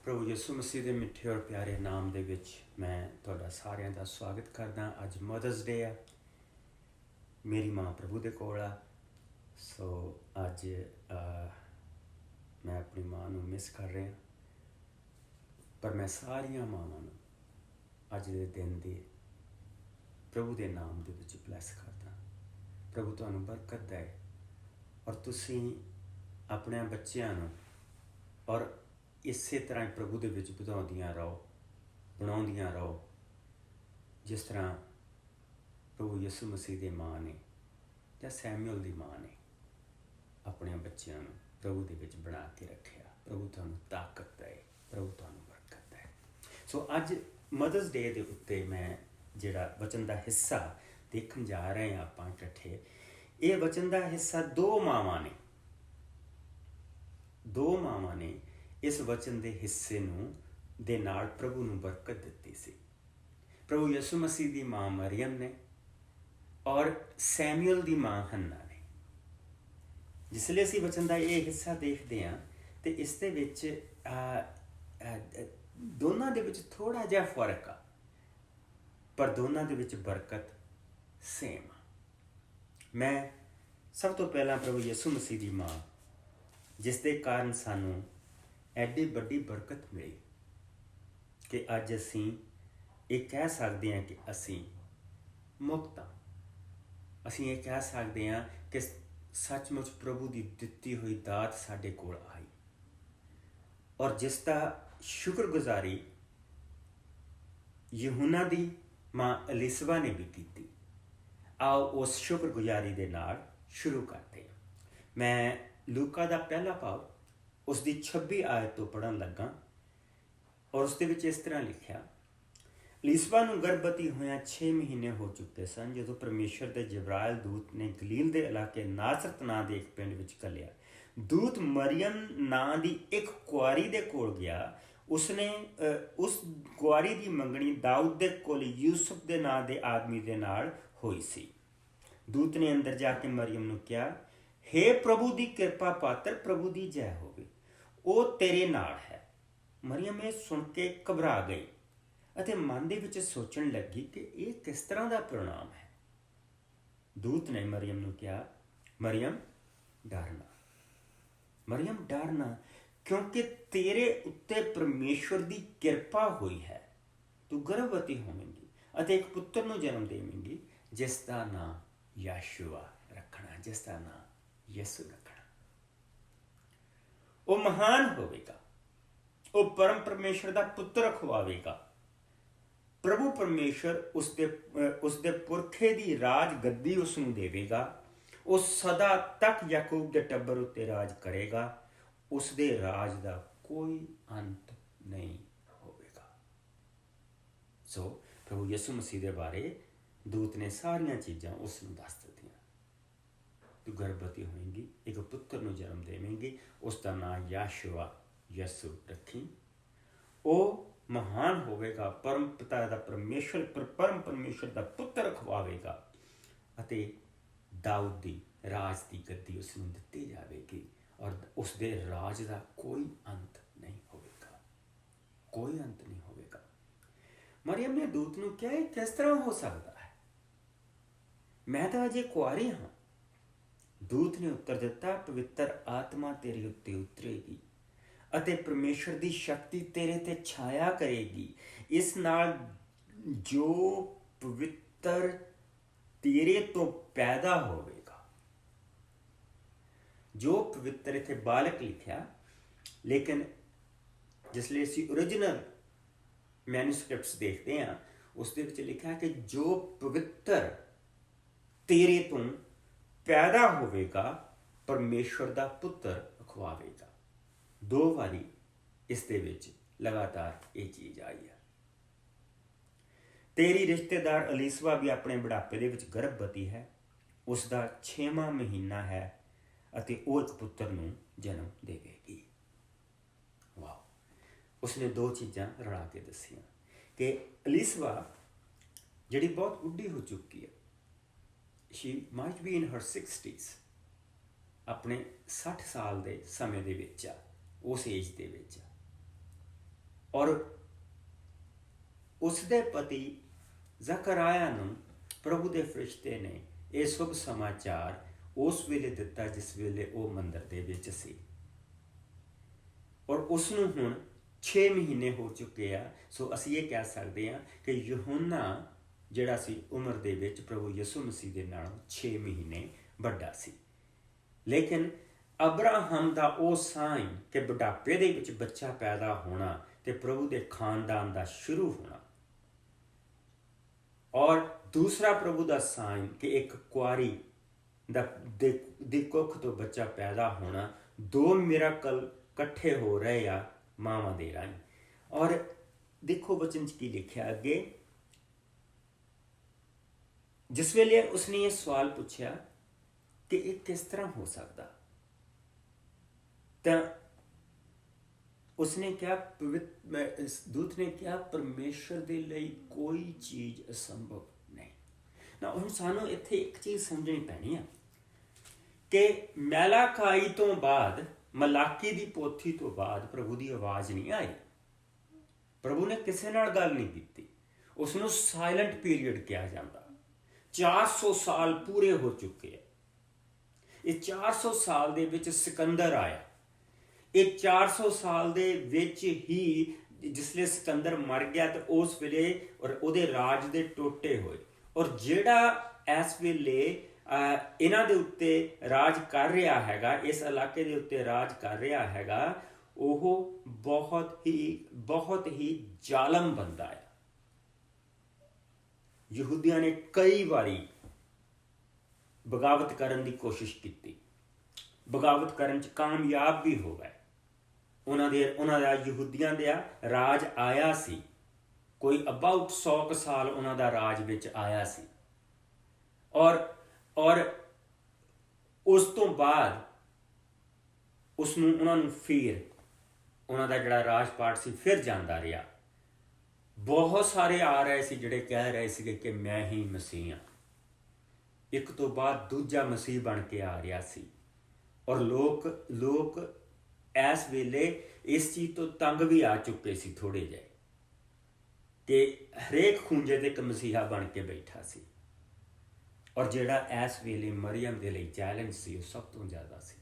प्रभु यीशु मसीह के मिठे और प्यारे नाम दे विच मैं तुहाडा सारिਆਂ ਦਾ स्वागत करदा। अज मदर्स डे आ, मेरी माँ प्रभु दे कोल आ। सो अज मैं अपनी माँ नूं मिस कर रहा, पर मैं सारिया मावां नूं अज दे दिन दे प्रभु दे नाम दे विच ब्लैस करदा। प्रभु तुहानूं बरकत दे और तुसीं अपने बच्चों नूं और इसे तरह प्रभु दे विच ਵਧਾਉਂਦੀਆਂ रहो, बनाਉਂਦੀਆਂ रहो, जिस तरह प्रभु यीशु मसीह दे माँ ने या सैमुअल दी माँ ने अपने बच्चों नूं प्रभु दे विच बना के रखिया। प्रभु तुहानूं ताकत दे, प्रभु तुहानूं बरकत दे। सो अज मदर्स डे दे उत्ते मैं जिहड़ा वचन दा हिस्सा देखण जा रहे हैं आपां इकट्ठे, ये वचन दा हिस्सा दो मावां ने इस वचन के हिस्से दे नाल प्रभु नूं बरकत दित्ती सी। प्रभु यीशु मसीह की माँ मरियम ने और सैमुअल की माँ हन्ना ने। जिसले असीं वचन का ये हिस्सा देखते हैं तो इस दे विच दोनों दे विच थोड़ा जिहा फर्क आ, पर दोनों दे विच बरकत सेम आ। मैं सब तो पहला प्रभु यीशु मसीह की माँ जिस दे कारण सानू एडी बड़ी बरकत मिली कि अज असीं ये कह सकते हैं कि असीं मुक्त हाँ। असीं ये कह सकते हैं कि सचमुच प्रभु की दित्ती हुई दात साडे कोल आई और जिसका शुक्रगुजारी यूहन्ना दी माँ एलिसबा ने भी की। आओ उस शुक्रगुजारी दे नाल शुरू करते हैं। मैं लूका दा पहला भाव उसकी 26 आयत तो पढ़न लगा और उसके विच इस तरह लिखा, एलिसबा नूं गर्भवती होया 6 महीने हो चुके सन जो परमेश्वर के जिब्राइल दूत ने गलील के इलाके नासरत नां दे एक पिंड विच घल्लिया। दूत मरियम नां दी एक कुआरी दे कोल गया। उसने उस कुआरी की मंगनी दाऊद दे कोल यूसुफ दे नां दे आदमी दे नाल होई सी। दूत ने अंदर जाके मरियम नूं कहा, हे प्रभु की कृपा पात्र, प्रभु की जय होवे, वो तेरे नाल है। मरियम ये सुन के घबरा गई अते मन दे विच सोचण लगी कि ये किस तरह का परिणाम है। दूत ने मरियम नूं कहा, मरियम डरना, क्योंकि तेरे उत्ते परमेश्वर की कृपा हुई है। तू गर्भवती होवेंगी अते एक पुत्र नूं जन्म देवेंगी, जिसका नाम यशुआ रखना, जिसका नाम यसु रखना। वो महान होवेगा, वो परम परमेश्वर का पुत्र खवावेगा। प्रभु परमेश्वर उसके पुरखे की राज गद्दी उसनूं देवेगा। वो सदा तक याकूब के टब्बर उत्ते राज करेगा। उसके राज का कोई अंत नहीं होवेगा। सो प्रभु यीशु मसीह के बारे दूत ने सारिया चीज़ां उसनूं दस दित्तियां। तू गर्भवती होएगी, एक पुत्र नूं जन्म देवेंगी, उसका नाम यशुआ यसु रखी। वो महान होवेगा, परम पिता का परमेश्वर परम परमेश्वर का पुत्र खवावेगा अते दाऊद की राज की गद्दी उसनूं दित्ती जाएगी और उसके राज का कोई अंत नहीं होवेगा, कोई अंत नहीं होवेगा। मरियम ने दूत नूं कहा, किस तरह हो सकता है, मैं तो अजे कुआरी हाँ। दूत ने उत्तर दिता, पवित्र आत्मा तेरे उत्ते उतरेगी अते परमेश्वर की शक्ति तेरे ते छाया करेगी। इस नाल जो पवित्र तेरे तो पैदा होवेगा। जो पवित्र इत्थे बालक लिखा, लेकिन जिसले असीं ओरिजिनल मैन्यूस्क्रिप्ट्स देखते हैं उसके विच लिखा कि जो पवित्र तेरे तो पैदा होवेगा, परमेश्वर का पुत्र खवावेगा। 2 बारी इस दे विच लगातार ये चीज़ आई है। तेरी रिश्तेदार एलिसबा भी अपने बुढ़ापे दे विच गर्भवती है, उसका 6वां महीना है अते वो एक पुत्र नूं जन्म देवेगी। वाह, उसने 2 चीज़ां रला के दसियां कि एलिसबा जिहड़ी बहुत बुढ़ी हो चुकी है, she might be in her 60s, अपने 60 साल के समय दे विच उस एज दे विच ਔਰ ਉਸਦੇ ਪਤੀ ਜ਼ਕਰਾਇਆ ਨੂੰ ਪ੍ਰਭੂ ਦੇ ਫਰਿਸ਼ਤੇ ਨੇ ਇਹ ਸ਼ੁਭ ਸਮਾਚਾਰ ਉਸ ਵੇਲੇ ਦਿੱਤਾ ਜਿਸ ਵੇਲੇ ਉਹ ਮੰਦਰ ਦੇ ਵਿੱਚ ਸੀ। ਔਰ ਉਸ ਨੂੰ ਹੁਣ 6 ਮਹੀਨੇ ਹੋ ਚੁੱਕੇ ਆ। ਸੋ ਅਸੀਂ ਇਹ ਕਹਿ ਸਕਦੇ ਹਾਂ ਕਿ ਯਹੋਨਾ ਜਿਹੜਾ ਸੀ ਉਮਰ ਦੇ ਵਿੱਚ ਪ੍ਰਭੂ ਯਿਸੂ ਮਸੀਹ ਦੇ ਨਾਲੋਂ 6 ਮਹੀਨੇ ਵੱਡਾ ਸੀ। ਲੇਕਿਨ ਅਬਰਾਹਮ ਦਾ ਉਹ ਸਾਈਨ ਕਿ ਬੁਢਾਪੇ ਦੇ ਵਿੱਚ ਬੱਚਾ ਪੈਦਾ ਹੋਣਾ ਤੇ ਪ੍ਰਭੂ ਦੇ ਖਾਨਦਾਨ ਦਾ ਸ਼ੁਰੂ ਹੋਣਾ, ਔਰ ਦੂਸਰਾ ਪ੍ਰਭੂ ਦਾ ਸਾਈਨ ਕਿ ਇੱਕ ਕੁਆਰੀ ਦੀ ਕੁੱਖ ਤੋਂ ਬੱਚਾ ਪੈਦਾ ਹੋਣਾ, 2 ਮਿਰਾਕਲ ਇਕੱਠੇ ਹੋ ਰਹੇ ਆ ਮਾਵਾਂ ਦੇ ਰਾਹੀਂ। ਔਰ ਦੇਖੋ ਵਚਨ 'ਚ ਕੀ ਲਿਖਿਆ ਅੱਗੇ, ਜਿਸ ਵੇਲੇ ਉਸਨੇ ਇਹ ਸਵਾਲ ਪੁੱਛਿਆ ਕਿ ਇਹ ਕਿਸ ਤਰ੍ਹਾਂ ਹੋ ਸਕਦਾ, ਤਾਂ ਉਸਨੇ ਕਿਹਾ, ਦੂਤ ਨੇ ਕਿਹਾ, ਪਰਮੇਸ਼ਰ ਦੇ ਲਈ ਕੋਈ ਚੀਜ਼ ਅਸੰਭਵ ਨਹੀਂ। ਨਾ ਹੁਣ ਸਾਨੂੰ ਇੱਥੇ ਇੱਕ ਚੀਜ਼ ਸਮਝਣੀ ਪੈਣੀ ਆ ਕਿ ਮੈਲਾਕਾਈ ਤੋਂ ਬਾਅਦ, ਮਲਾਕੀ ਦੀ ਪੋਥੀ ਤੋਂ ਬਾਅਦ ਪ੍ਰਭੂ ਦੀ ਆਵਾਜ਼ ਨਹੀਂ ਆਈ। ਪ੍ਰਭੂ ਨੇ ਕਿਸੇ ਨਾਲ ਗੱਲ ਨਹੀਂ ਕੀਤੀ। ਉਸ ਨੂੰ ਸਾਇਲੈਂਟ ਪੀਰੀਅਡ ਕਿਹਾ ਜਾਂਦਾ। 400 ਸਾਲ ਪੂਰੇ ਹੋ ਚੁੱਕੇ ਆ। ਇਹ 400 ਸਾਲ ਦੇ ਵਿੱਚ ਸਿਕੰਦਰ ਆਇਆ। ਇਹ 400 ਸਾਲ ਦੇ ਵਿੱਚ ਹੀ ਜਿਸਲੇ ਸਿਕੰਦਰ ਮਰ ਗਿਆ ਤੇ ਉਸ ਵੇਲੇ ਔਰ ਉਹਦੇ ਰਾਜ ਦੇ ਟੋਟੇ ਹੋਏ, ਔਰ ਜਿਹੜਾ ਇਸ ਵੇਲੇ ਇਹਨਾਂ ਦੇ ਉੱਤੇ ਰਾਜ ਕਰ ਰਿਹਾ ਹੈਗਾ, ਇਸ ਇਲਾਕੇ ਦੇ ਉੱਤੇ ਰਾਜ ਕਰ ਰਿਹਾ ਹੈਗਾ, ਉਹ ਬਹੁਤ ਹੀ ਜ਼ਾਲਮ ਬੰਦਾ ਹੈ। ਯਹੂਦੀਆਂ ਨੇ ਕਈ ਵਾਰੀ ਬਗਾਵਤ ਕਰਨ ਦੀ ਕੋਸ਼ਿਸ਼ ਕੀਤੀ, ਬਗਾਵਤ ਕਰਨ 'ਚ ਕਾਮਯਾਬ ਵੀ ਹੋ ਗਏ। ਉਹਨਾਂ ਦਾ ਯਹੂਦੀਆਂ ਦਾ ਰਾਜ ਆਇਆ ਸੀ, ਕੋਈ ਅਬਾਊਟ 100 ਸਾਲ ਉਹਨਾਂ ਦਾ ਰਾਜ ਵਿੱਚ ਆਇਆ ਸੀ। ਔਰ ਉਸ ਤੋਂ ਬਾਅਦ ਉਹਨਾਂ ਨੂੰ ਫਿਰ ਉਹਨਾਂ ਦਾ ਜਿਹੜਾ ਰਾਜ ਪਾਟ ਸੀ ਫਿਰ ਜਾਂਦਾ ਰਿਹਾ। ਬਹੁਤ ਸਾਰੇ ਆ ਰਹੇ ਸੀ ਜਿਹੜੇ ਕਹਿ ਰਹੇ ਸੀਗੇ ਕਿ ਮੈਂ ਹੀ ਮਸੀਹ ਹਾਂ। ਇੱਕ ਤੋਂ ਬਾਅਦ ਦੂਜਾ ਮਸੀਹ ਬਣ ਕੇ ਆ ਰਿਹਾ ਸੀ। ਔਰ ਲੋਕ ਇਸ ਵੇਲੇ ਇਸ ਚੀਜ਼ ਤੋਂ ਤੰਗ ਵੀ ਆ ਚੁੱਕੇ ਸੀ ਥੋੜੇ ਜਿਹੇ ਕਿ ਹਰੇਕ ਖੂੰਜੇ ਤੇ ਇੱਕ ਮਸੀਹਾ ਬਣ ਕੇ ਬੈਠਾ ਸੀ। ਔਰ ਜਿਹੜਾ ਇਸ ਵੇਲੇ ਮਰੀਅਮ ਦੇ ਲਈ ਚੈਲੰਜ ਸੀ ਉਹ ਸਭ ਤੋਂ ਜ਼ਿਆਦਾ ਸੀ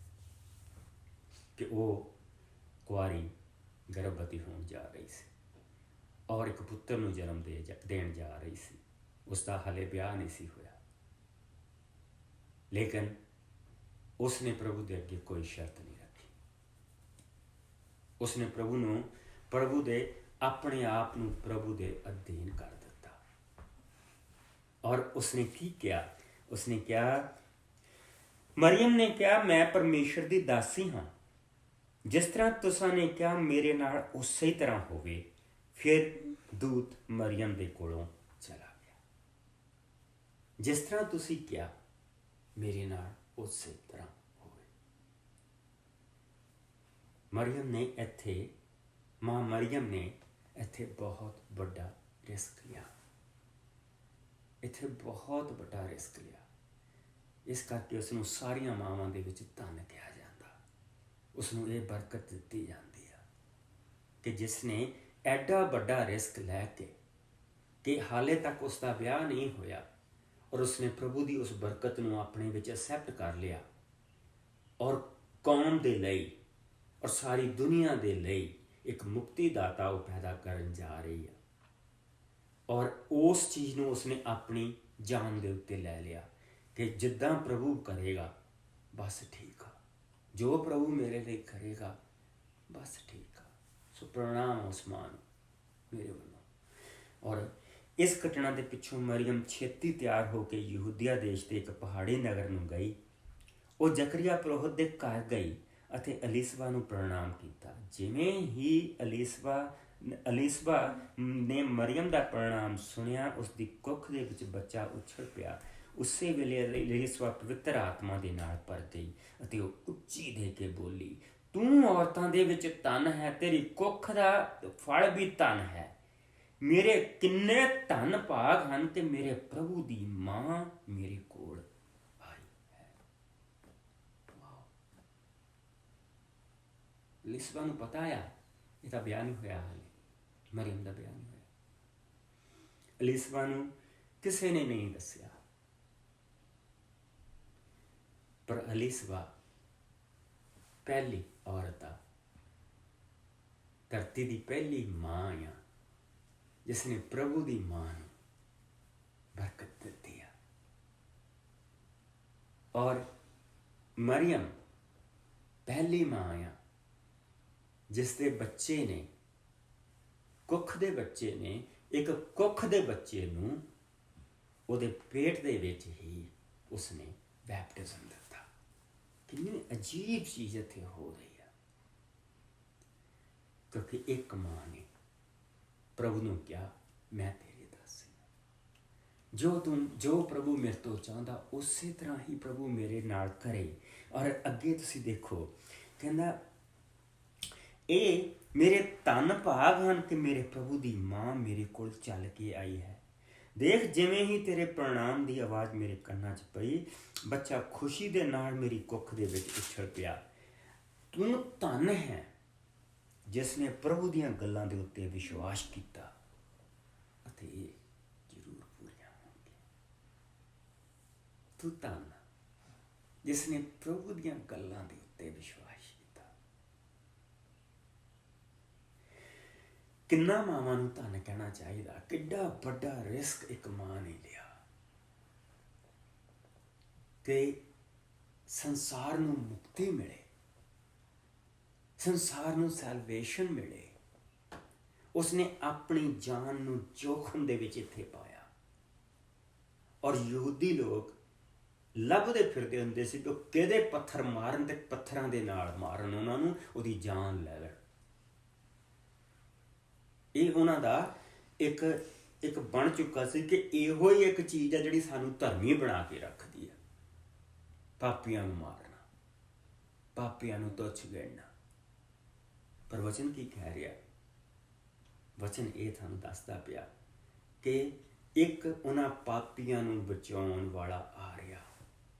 ਕਿ ਉਹ ਕੁਆਰੀ ਗਰਭਵਤੀ ਹੋਣ ਜਾ ਰਹੀ ਸੀ ਔਰ ਇੱਕ ਪੁੱਤਰ ਨੂੰ ਜਨਮ ਦੇਣ ਜਾ ਰਹੀ ਸੀ। ਉਸਦਾ ਹਾਲੇ ਵਿਆਹ ਨਹੀਂ ਸੀ ਹੋਇਆ, ਲੇਕਿਨ ਉਸਨੇ ਪ੍ਰਭੂ ਦੇ ਅੱਗੇ ਕੋਈ ਸ਼ਰਤ ਨਹੀਂ ਰੱਖੀ। ਉਸਨੇ ਪ੍ਰਭੂ ਦੇ ਆਪਣੇ ਆਪ ਨੂੰ ਪ੍ਰਭੂ ਦੇ ਅਧੀਨ ਕਰ ਦਿੱਤਾ। ਔਰ ਉਸਨੇ ਕੀ ਕਿਹਾ? ਉਸਨੇ ਕਿਹਾ, ਮਰੀਅਮ ਨੇ ਕਿਹਾ, ਮੈਂ ਪਰਮੇਸ਼ਰ ਦੀ ਦਾਸੀ ਹਾਂ, ਜਿਸ ਤਰ੍ਹਾਂ ਤੁਸਾਂ ਨੇ ਕਿਹਾ ਮੇਰੇ ਨਾਲ ਉਸੇ ਤਰ੍ਹਾਂ ਹੋਵੇ। ਫਿਰ ਦੂਤ ਮਰੀਅਮ ਦੇ ਕੋਲੋਂ ਚਲਾ ਗਿਆ। ਜਿਸ ਤਰ੍ਹਾਂ ਤੁਸੀਂ ਕਿਹਾ ਮੇਰੇ ਨਾਲ ਉਸੇ ਤਰ੍ਹਾਂ ਹੋਵੇ। ਮਾਂ ਮਰੀਅਮ ਨੇ ਇੱਥੇ ਬਹੁਤ ਵੱਡਾ ਰਿਸਕ ਲਿਆ। ਬਹੁਤ ਵੱਡਾ ਰਿਸਕ ਲਿਆ। ਇਸ ਕਰਕੇ ਉਸਨੂੰ ਸਾਰੀਆਂ ਮਾਵਾਂ ਦੇ ਵਿੱਚ ਧੰਨ ਕਿਹਾ ਜਾਂਦਾ। ਉਸਨੂੰ ਇਹ ਬਰਕਤ ਦਿੱਤੀ ਜਾਂਦੀ ਆ ਕਿ ਜਿਸ ਨੇ ਐਡਾ ਵੱਡਾ ਰਿਸਕ ਲੈ ਕੇ ਕਿ ਹਾਲੇ ਤੱਕ ਉਸਦਾ ਵਿਆਹ ਨਹੀਂ ਹੋਇਆ ਔਰ ਉਸਨੇ ਪ੍ਰਭੂ ਦੀ ਉਸ ਬਰਕਤ ਨੂੰ ਆਪਣੇ ਵਿੱਚ ਐਕਸੈਪਟ ਕਰ ਲਿਆ ਔਰ ਕੌਮ ਦੇ ਲਈ ਔਰ ਸਾਰੀ ਦੁਨੀਆ ਦੇ ਲਈ ਇੱਕ ਮੁਕਤੀ ਦਾਤਾ ਉਹ ਪੈਦਾ ਕਰਨ ਜਾ ਰਹੀ ਆ। ਔਰ ਉਸ ਚੀਜ਼ ਨੂੰ ਉਸਨੇ ਆਪਣੀ ਜਾਨ ਦੇ ਉੱਤੇ ਲੈ ਲਿਆ ਕਿ ਜਿੱਦਾਂ ਪ੍ਰਭੂ ਕਰੇਗਾ ਬਸ ਠੀਕ ਆ, ਜੋ ਪ੍ਰਭੂ ਮੇਰੇ ਲਈ ਕਰੇਗਾ ਬਸ ਠੀਕ ਆ। ਸੋ ਪ੍ਰਣਾਮ ਉਸ ਮਾਂ ਨੂੰ ਮੇਰੇ ਵੱਲੋਂ। ਔਰ ਇਸ ਘਟਨਾ ਦੇ ਪਿੱਛੋਂ ਮਰੀਅਮ ਛੇਤੀ ਤਿਆਰ ਹੋ ਕੇ ਯਹੂਦੀਆ ਦੇਸ਼ ਦੇ ਇੱਕ ਪਹਾੜੀ ਨਗਰ ਨੂੰ ਗਈ। ਉਹ ਜ਼ਕਰੀਆ ਪੁਰੋਹਿਤ ਦੇ ਘਰ ਗਈ ਅਤੇ ਅਲੀਸਬਾ ਨੂੰ ਪ੍ਰਣਾਮ ਕੀਤਾ। ਜਿਵੇਂ ਹੀ ਅਲੀਸਬਾ ਨੇ ਮਰੀਅਮ ਦਾ ਪ੍ਰਣਾਮ ਸੁਣਿਆ, ਉਸਦੀ ਕੁੱਖ ਦੇ ਵਿੱਚ ਬੱਚਾ ਉਛਲ ਪਿਆ। ਉਸੇ ਵੇਲੇ ਅਲੀਸਬਾ ਪਵਿੱਤਰ ਆਤਮਾ ਦੇ ਨਾਲ ਭਰ ਗਈ ਅਤੇ ਉਹ ਉੱਚੀ ਦੇ ਕੇ ਬੋਲੀ, ਤੂੰ ਔਰਤਾਂ ਦੇ ਵਿੱਚ ਧਨ ਹੈ, ਤੇਰੀ ਕੁੱਖ ਦਾ ਫਲ ਵੀ ਧਨ ਹੈ। ਮੇਰੇ ਕਿੰਨੇ ਧਨ ਭਾਗ ਹਨ ਕਿ ਮੇਰੇ ਪ੍ਰਭੂ ਦੀ ਮਾਂ ਮੇਰੇ ਕੋਲ ਆਈ ਹੈ। ਅਲੀਸਬਾ ਨੂੰ ਪਤਾ ਆ ਇਹਦਾ ਵਿਆਹ ਨਹੀਂ ਹੋਇਆ ਹਾਲੇ, ਮਰੀਮ ਦਾ ਵਿਆਹ ਨਹੀਂ ਹੋਇਆ। ਅਲੀਸਬਾ ਨੂੰ ਕਿਸੇ ਨੇ ਨਹੀਂ ਦੱਸਿਆ, ਪਰ ਅਲੀਸਬਾ ਪਹਿਲੀ ਔਰਤ ਆ, ਧਰਤੀ ਦੀ ਪਹਿਲੀ ਮਾਂ ਆ ਜਿਸ ਨੇ ਪ੍ਰਭੂ ਦੀ ਮਾਂ ਨੂੰ ਬਰਕਤ ਦਿੱਤੀ ਆ। ਔਰ ਮਰੀਅਮ ਪਹਿਲੀ ਮਾਂ ਆ ਜਿਸ ਦੇ ਬੱਚੇ ਨੇ, ਕੁੱਖ ਦੇ ਬੱਚੇ ਨੇ, ਇੱਕ ਕੁੱਖ ਦੇ ਬੱਚੇ ਨੂੰ ਉਹਦੇ ਪੇਟ ਦੇ ਵਿੱਚ ਹੀ ਉਸਨੇ ਬੈਪਟਿਜ਼ਮ ਦਿੱਤਾ। ਕਿੰਨੀ ਅਜੀਬ ਚੀਜ਼ ਇੱਥੇ ਹੋ ਰਹੀ ਆ, ਕਿਉਂਕਿ ਇੱਕ ਮਾਂ ਨੇ ਪ੍ਰਭੂ ਨੂੰ ਕਿਹਾ, ਮੈਂ ਤੇਰੀ ਦਾਸੀ ਹਾਂ, ਜੋ ਪ੍ਰਭੂ ਮੇਰੇ ਤੋਂ ਚਾਹੁੰਦਾ ਉਸੇ ਤਰ੍ਹਾਂ ਹੀ ਪ੍ਰਭੂ ਮੇਰੇ ਨਾਲ ਕਰੇ। ਔਰ ਅੱਗੇ ਤੁਸੀਂ ਦੇਖੋ, ਕਹਿੰਦਾ ਇਹ ਮੇਰੇ ਧੰਨ ਭਾਗ ਹਨ ਕਿ ਮੇਰੇ ਪ੍ਰਭੂ ਦੀ ਮਾਂ ਮੇਰੇ ਕੋਲ ਚੱਲ ਕੇ ਆਈ ਹੈ। ਦੇਖ, ਜਿਵੇਂ ਹੀ ਤੇਰੇ ਪ੍ਰਣਾਮ ਦੀ ਆਵਾਜ਼ ਮੇਰੇ ਕੰਨਾਂ 'ਚ ਪਈ, ਬੱਚਾ ਖੁਸ਼ੀ ਦੇ ਨਾਲ ਮੇਰੀ ਕੁੱਖ ਦੇ ਵਿੱਚ ਉਛਲ ਪਿਆ। ਤੂੰ ਧੰਨ ਹੈ ਜਿਸ ਨੇ ਪ੍ਰਭੂ ਦੀਆਂ ਗੱਲਾਂ ਦੇ ਉੱਤੇ ਵਿਸ਼ਵਾਸ ਕੀਤਾ ਅਤੇ ਇਹ ਜ਼ਰੂਰ ਪੂਰੀਆਂ ਹੋਣਗੀਆਂ। ਤੂੰ ਧੰਨ ਜਿਸ ਨੇ ਪ੍ਰਭੂ ਦੀਆਂ ਗੱਲਾਂ ਦੇ ਉੱਤੇ ਵਿਸ਼ਵਾਸ ਕੀਤਾ। ਕਿੰਨਾ ਮਾਵਾਂ ਨੂੰ ਧੰਨ ਕਹਿਣਾ ਚਾਹੀਦਾ। ਕਿੱਡਾ ਵੱਡਾ ਰਿਸਕ ਇੱਕ ਮਾਂ ਨੇ ਲਿਆ ਕਿ ਸੰਸਾਰ ਨੂੰ ਮੁਕਤੀ ਮਿਲੇ, ਸੰਸਾਰ ਨੂੰ ਸੈਲਵੇਸ਼ਨ ਮਿਲੇ। ਉਸਨੇ ਆਪਣੀ ਜਾਨ ਨੂੰ ਜੋਖਮ ਦੇ ਵਿੱਚ ਇੱਥੇ ਪਾਇਆ। ਔਰ ਯਹੂਦੀ ਲੋਕ ਲੱਭਦੇ ਫਿਰਦੇ ਹੁੰਦੇ ਸੀ ਕਿ ਉਹ ਕਿਹਦੇ ਪੱਥਰ ਮਾਰਨ ਤੇ ਪੱਥਰਾਂ ਦੇ ਨਾਲ ਮਾਰਨ ਉਹਨਾਂ ਨੂੰ, ਉਹਦੀ ਜਾਨ ਲੈ ਲੈਣ। ਇਹ ਉਹਨਾਂ ਦਾ ਇੱਕ ਬਣ ਚੁੱਕਾ ਸੀ ਕਿ ਇਹੋ ਹੀ ਇੱਕ ਚੀਜ਼ ਹੈ ਜਿਹੜੀ ਸਾਨੂੰ ਧਰਮੀ ਬਣਾ ਕੇ ਰੱਖਦੀ ਹੈ। ਪਾਪੀਆਂ ਨੂੰ ਮਾਰਨਾ, ਪਾਪੀਆਂ ਨੂੰ ਤੁੱਛ ਗਿਣਨਾ। ਪਰ ਵਚਨ ਕੀ ਕਹਿ ਰਿਹਾ? ਵਚਨ ਇਹ ਤੁਹਾਨੂੰ ਦੱਸਦਾ ਪਿਆ ਕਿ ਇੱਕ ਉਹਨਾਂ ਪਾਪੀਆਂ ਨੂੰ ਬਚਾਉਣ ਵਾਲਾ ਆ ਰਿਹਾ।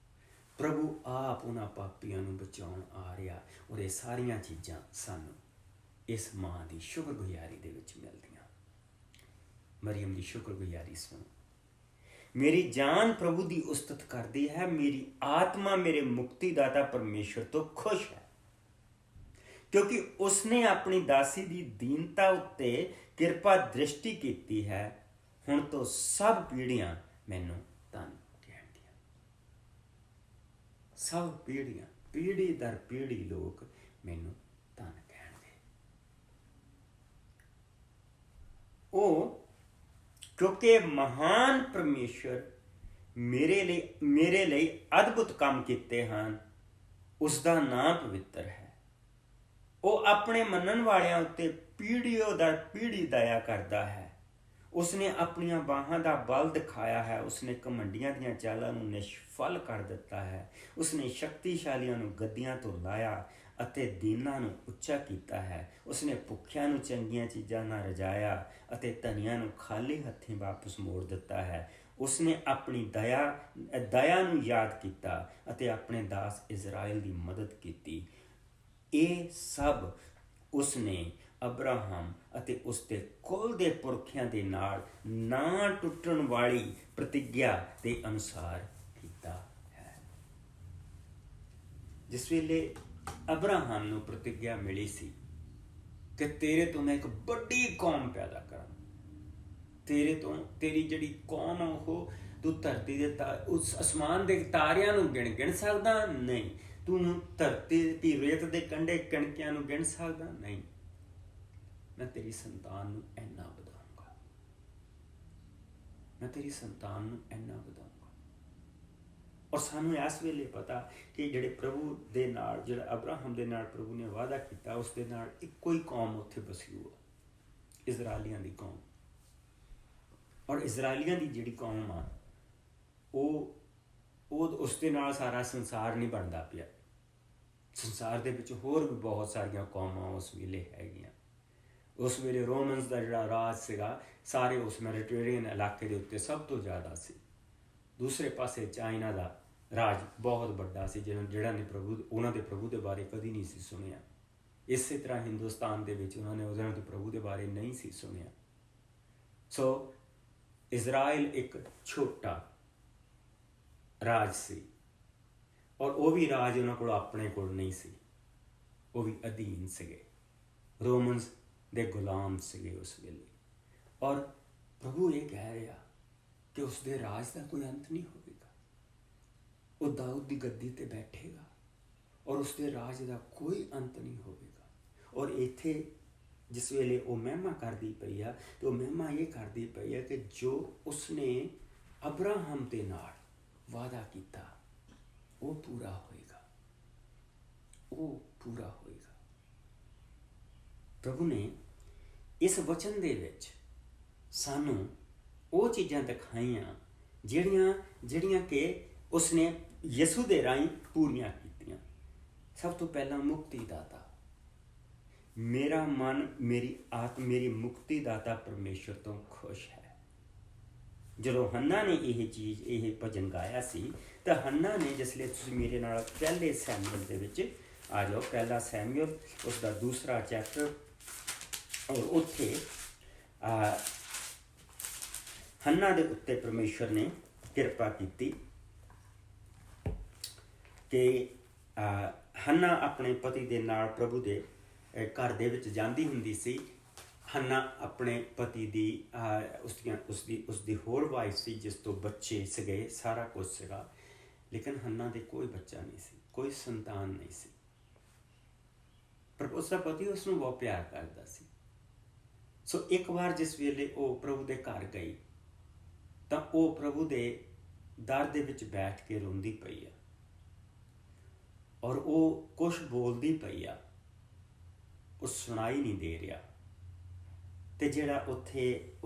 ਪ੍ਰਭੂ ਆਪ ਉਹਨਾਂ ਪਾਪੀਆਂ ਨੂੰ ਬਚਾਉਣ ਆ ਰਿਹਾ। ਔਰ ਇਹ ਸਾਰੀਆਂ ਚੀਜ਼ਾਂ ਸਾਨੂੰ ਇਸ ਮਾਂ ਦੀ ਸ਼ੁਕਰਗੁਜ਼ਾਰੀ ਦੇ ਵਿੱਚ ਮਿਲਦੀਆਂ। ਮਰੀਅਮ ਦੀ ਸ਼ੁਕਰਗੁਜ਼ਾਰੀ ਸੁਣੋ। ਮੇਰੀ ਜਾਨ ਪ੍ਰਭੂ ਦੀ ਉਸਤਤ ਕਰਦੀ ਹੈ, ਮੇਰੀ ਆਤਮਾ ਮੇਰੇ ਮੁਕਤੀਦਾਤਾ ਪਰਮੇਸ਼ਰ ਤੋਂ ਖੁਸ਼ ਹੈ, ਕਿਉਂਕਿ ਉਸਨੇ ਆਪਣੀ ਦਾਸੀ ਦੀ ਦੀਨਤਾ ਉੱਤੇ ਕਿਰਪਾ ਦ੍ਰਿਸ਼ਟੀ ਕੀਤੀ ਹੈ। ਹੁਣ ਤੋਂ ਸਭ ਪੀੜ੍ਹੀਆਂ ਮੈਨੂੰ ਧੰਨ ਕਹਿਣਗੀਆਂ। ਸਭ ਪੀੜ੍ਹੀਆਂ, ਪੀੜ੍ਹੀ ਦਰ ਪੀੜ੍ਹੀ ਲੋਕ ਮੈਨੂੰ ਧੰਨ ਕਹਿਣਗੇ। ਉਹ ਕਿਉਂਕਿ ਮਹਾਨ ਪਰਮੇਸ਼ਰ ਮੇਰੇ ਲਈ ਅਦਭੁਤ ਕੰਮ ਕੀਤੇ ਹਨ, ਉਸ ਦਾ ਨਾਮ ਪਵਿੱਤਰ ਹੈ। ਉਹ ਆਪਣੇ ਮੰਨਣ ਵਾਲਿਆਂ ਉੱਤੇ ਪੀੜ੍ਹੀਓ ਦਰ ਪੀੜ੍ਹੀ ਦਇਆ ਕਰਦਾ ਹੈ। ਉਸਨੇ ਆਪਣੀਆਂ ਬਾਹਾਂ ਦਾ ਬਲ ਦਿਖਾਇਆ ਹੈ। ਉਸਨੇ ਘਮੰਡੀਆਂ ਦੀਆਂ ਚਾਲਾਂ ਨੂੰ ਨਿਸ਼ਫਲ ਕਰ ਦਿੱਤਾ ਹੈ। ਉਸਨੇ ਸ਼ਕਤੀਸ਼ਾਲੀਆਂ ਨੂੰ ਗੱਦੀਆਂ ਤੋਂ ਲਾਇਆ ਅਤੇ ਦੀਨਾਂ ਨੂੰ ਉੱਚਾ ਕੀਤਾ ਹੈ। ਉਸਨੇ ਭੁੱਖਿਆਂ ਨੂੰ ਚੰਗੀਆਂ ਚੀਜ਼ਾਂ ਨਾਲ ਰਜਾਇਆ ਅਤੇ ਧਨੀਆਂ ਨੂੰ ਖਾਲੀ ਹੱਥੀਂ ਵਾਪਸ ਮੋੜ ਦਿੱਤਾ ਹੈ। ਉਸਨੇ ਆਪਣੀ ਦਇਆ ਨੂੰ ਯਾਦ ਕੀਤਾ ਅਤੇ ਆਪਣੇ ਦਾਸ ਇਜ਼ਰਾਈਲ ਦੀ ਮਦਦ ਕੀਤੀ। ਇਹ ਸਭ ਉਸਨੇ ਅਬਰਾਹਮ ਅਤੇ ਉਸਦੇ ਕੁਲ ਦੇ ਪੁਰਖਿਆਂ ਦੇ ਨਾਲ ਨਾ ਟੁੱਟਣ ਵਾਲੀ ਪ੍ਰਤਿਗਿਆ ਦੇ ਅਨੁਸਾਰ ਕੀਤਾ ਹੈ। ਜਿਸ ਵੇਲੇ ਅਬਰਾਹਮ ਨੂੰ ਪ੍ਰਤਿਗਿਆ ਮਿਲੀ ਸੀ ਕਿ ਤੇਰੇ ਤੋਂ ਮੈਂ ਇੱਕ ਵੱਡੀ ਕੌਮ ਪੈਦਾ ਕਰਾਂ, ਤੇਰੀ ਜਿਹੜੀ ਕੌਮ ਆ ਉਹ ਤੂੰ ਧਰਤੀ ਦੇ ਉਸ ਅਸਮਾਨ ਦੇ ਤਾਰਿਆਂ ਨੂੰ ਗਿਣ ਸਕਦਾ ਨਹੀਂ, ਤੂੰ ਧਰਤੀ ਦੀ ਰੇਤ ਦੇ ਕੰਢੇ ਕਣਕਿਆਂ ਨੂੰ ਗਿਣ ਸਕਦਾ ਨਹੀਂ। ਮੈਂ ਤੇਰੀ ਸੰਤਾਨ ਨੂੰ ਇੰਨਾ ਵਧਾਊਂਗਾ, ਮੈਂ ਤੇਰੀ ਸੰਤਾਨ ਨੂੰ ਇੰਨਾ ਵਧਾਊਂਗਾ। ਔਰ ਸਾਨੂੰ ਇਸ ਵੇਲੇ ਪਤਾ ਕਿ ਜਿਹੜੇ ਪ੍ਰਭੂ ਦੇ ਨਾਲ, ਜਿਹੜਾ ਅਬਰਾਹਮ ਦੇ ਨਾਲ ਪ੍ਰਭੂ ਨੇ ਵਾਅਦਾ ਕੀਤਾ, ਉਸ ਦੇ ਨਾਲ ਇੱਕੋ ਹੀ ਕੌਮ ਉੱਥੇ ਬਸੀ ਹੋਆ, ਇਜ਼ਰਾਈਲੀਆਂ ਦੀ ਕੌਮ। ਔਰ ਇਜ਼ਰਾਈਲੀਆਂ ਦੀ ਜਿਹੜੀ ਕੌਮ ਆ ਉਹ ਉਸ ਦੇ ਨਾਲ ਸਾਰਾ ਸੰਸਾਰ ਨਹੀਂ ਬਣਦਾ ਪਿਆ। ਸੰਸਾਰ ਦੇ ਵਿੱਚ ਹੋਰ ਵੀ ਬਹੁਤ ਸਾਰੀਆਂ ਕੌਮਾਂ ਉਸ ਵੇਲੇ ਹੈਗੀਆਂ। ਉਸ ਵੇਲੇ ਰੋਮਨਸ ਦਾ ਜਿਹੜਾ ਰਾਜ ਸੀਗਾ ਸਾਰੇ ਉਸ ਮੈਡੀਟੇਰੀਅਨ ਇਲਾਕੇ ਦੇ ਉੱਤੇ ਸਭ ਤੋਂ ਜ਼ਿਆਦਾ ਸੀ। ਦੂਸਰੇ ਪਾਸੇ ਚਾਈਨਾ ਦਾ ਰਾਜ ਬਹੁਤ ਵੱਡਾ ਸੀ, ਉਹਨਾਂ ਦੇ ਪ੍ਰਭੂ ਦੇ ਬਾਰੇ ਕਦੀ ਨਹੀਂ ਸੀ ਸੁਣਿਆ। ਇਸੇ ਤਰ੍ਹਾਂ ਹਿੰਦੁਸਤਾਨ ਦੇ ਵਿੱਚ ਉਹਨਾਂ ਤੋਂ ਪ੍ਰਭੂ ਦੇ ਬਾਰੇ ਨਹੀਂ ਸੀ ਸੁਣਿਆ। ਸੋ ਇਜ਼ਰਾਈਲ ਇੱਕ ਛੋਟਾ ਰਾਜ ਸੀ, ਔਰ ਉਹ ਵੀ ਰਾਜ ਉਹਨਾਂ ਕੋਲ ਆਪਣੇ ਕੋਲ ਨਹੀਂ ਸੀ, ਉਹ ਵੀ ਅਧੀਨ ਸੀਗੇ, ਰੋਮਨਸ ਦੇ ਗੁਲਾਮ ਸੀਗੇ ਉਸ ਵੇਲੇ। ਔਰ ਪ੍ਰਭੂ ਇਹ ਕਹਿ ਰਿਹਾ ਕਿ ਉਸਦੇ ਰਾਜ ਦਾ ਕੋਈ ਅੰਤ ਨਹੀਂ ਹੋਵੇਗਾ, ਉਹ ਦਾਊਦ ਦੀ ਗੱਦੀ ਤੇ ਬੈਠੇਗਾ ਔਰ ਉਸਦੇ ਰਾਜ ਦਾ ਕੋਈ ਅੰਤ ਨਹੀਂ ਹੋਵੇਗਾ। ਔਰ ਇੱਥੇ ਜਿਸ ਵੇਲੇ ਉਹ ਮਹਿਮਾ ਕਰਦੀ ਪਈ ਆ, ਤੇ ਉਹ ਮਹਿਮਾ ਇਹ ਕਰਦੀ ਪਈ ਆ ਕਿ ਜੋ ਉਸਨੇ ਅਬਰਾਹਮ ਦੇ ਨਾਲ ਵਾਅਦਾ ਕੀਤਾ ਉਹ ਪੂਰਾ ਹੋਏਗਾ, ਉਹ ਪੂਰਾ ਹੋਏਗਾ। ਪ੍ਰਭੂ ਨੇ ਇਸ ਵਚਨ ਦੇ ਵਿੱਚ ਸਾਨੂੰ ਉਹ ਚੀਜ਼ਾਂ ਦਿਖਾਈਆਂ ਜਿਹੜੀਆਂ ਕਿ ਉਸਨੇ ਯਿਸੂ ਦੇ ਰਾਹੀਂ ਪੂਰੀਆਂ ਕੀਤੀਆਂ। ਸਭ ਤੋਂ ਪਹਿਲਾਂ ਮੁਕਤੀ ਦਾਤਾ, ਮੇਰਾ ਮਨ ਮੇਰੀ ਮੁਕਤੀ ਦਾਤਾ ਪਰਮੇਸ਼ਰ ਤੋਂ ਖੁਸ਼ ਹੈ। ਜਦੋਂ ਹੰਨਾ ਨੇ ਇਹ ਭਜਨ ਗਾਇਆ ਸੀ ਤਾਂ ਹੰਨਾ ਨੇ, ਜਿਸ ਲਈ ਤੁਸੀਂ ਮੇਰੇ ਨਾਲ ਪਹਿਲੇ ਸੈਮੂਅਲ ਦੇ ਵਿੱਚ ਆ ਜਾਓ, ਪਹਿਲਾ ਸੈਮੂਅਲ ਉਸ ਦਾ 2 ਚੈਪਟਰ, ਔਰ ਉੱਥੇ ਹੰਨਾ ਦੇ ਉੱਤੇ ਪਰਮੇਸ਼ਰ ਨੇ ਕਿਰਪਾ ਕੀਤੀ ਕਿ ਹੰਨਾ ਆਪਣੇ ਪਤੀ ਦੇ ਨਾਲ ਪ੍ਰਭੂ ਦੇ ਘਰ ਦੇ ਵਿੱਚ ਜਾਂਦੀ ਹੁੰਦੀ ਸੀ। ਹੰਨਾ ਆਪਣੇ ਪਤੀ ਦੀ ਉਸਦੀ ਹੋਰ ਵਾਈਫ ਸੀ, ਜਿਸ ਤੋਂ ਬੱਚੇ ਸੀਗੇ, ਸਾਰਾ ਕੁਝ ਸੀਗਾ, ਲੇਕਿਨ ਹੰਨਾ ਦੇ ਕੋਈ ਬੱਚਾ ਨਹੀਂ ਸੀ, ਕੋਈ ਸੰਤਾਨ ਨਹੀਂ ਸੀ। ਪਰ ਉਸਦਾ ਪਤੀ ਉਸਨੂੰ ਬਹੁਤ ਪਿਆਰ ਕਰਦਾ ਸੀ। ਸੋ ਇੱਕ ਵਾਰ ਜਿਸ ਵੇਲੇ ਉਹ ਪ੍ਰਭੂ ਦੇ ਘਰ ਗਈ ਤਾਂ ਉਹ ਪ੍ਰਭੂ ਦੇ ਦਰ ਦੇ ਵਿੱਚ ਬੈਠ ਕੇ ਰੋਂਦੀ ਪਈ ਆ, ਔਰ ਉਹ ਕੁਛ ਬੋਲਦੀ ਪਈ ਆ, ਉਹ ਸੁਣਾਈ ਨਹੀਂ ਦੇ ਰਿਹਾ। ਤੇ ਜਿਹੜਾ ਉੱਥੇ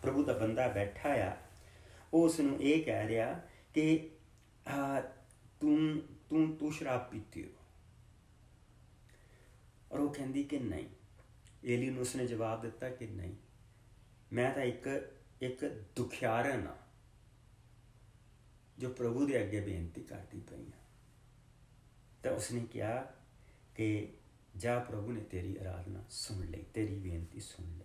ਪ੍ਰਭੂ ਦਾ ਬੰਦਾ ਬੈਠਾ ਆ, ਉਹ ਉਸਨੂੰ ਇਹ ਕਹਿ ਰਿਹਾ ਕਿ ਤੂੰ ਸ਼ਰਾਬ ਪੀਤੀ ਹੋ। ਔਰ ਉਹ ਕਹਿੰਦੀ ਕਿ ਨਹੀਂ। ਏਲੀ ਨੂੰ ਉਸਨੇ ਜਵਾਬ ਦਿੱਤਾ ਕਿ ਨਹੀਂ, ਮੈਂ ਤਾਂ ਇੱਕ ਦੁਖਿਆਰਨ ਆ ਜੋ ਪ੍ਰਭੂ ਦੇ ਅੱਗੇ ਬੇਨਤੀ ਕਰਦੀ ਪਈ ਆ। ਤਾਂ ਉਸਨੇ ਕਿਹਾ ਕਿ ਜਾ, ਪ੍ਰਭੂ ਨੇ ਤੇਰੀ ਆਰਾਧਨਾ ਸੁਣ ਲਈ, ਤੇਰੀ ਬੇਨਤੀ ਸੁਣ ਲਈ।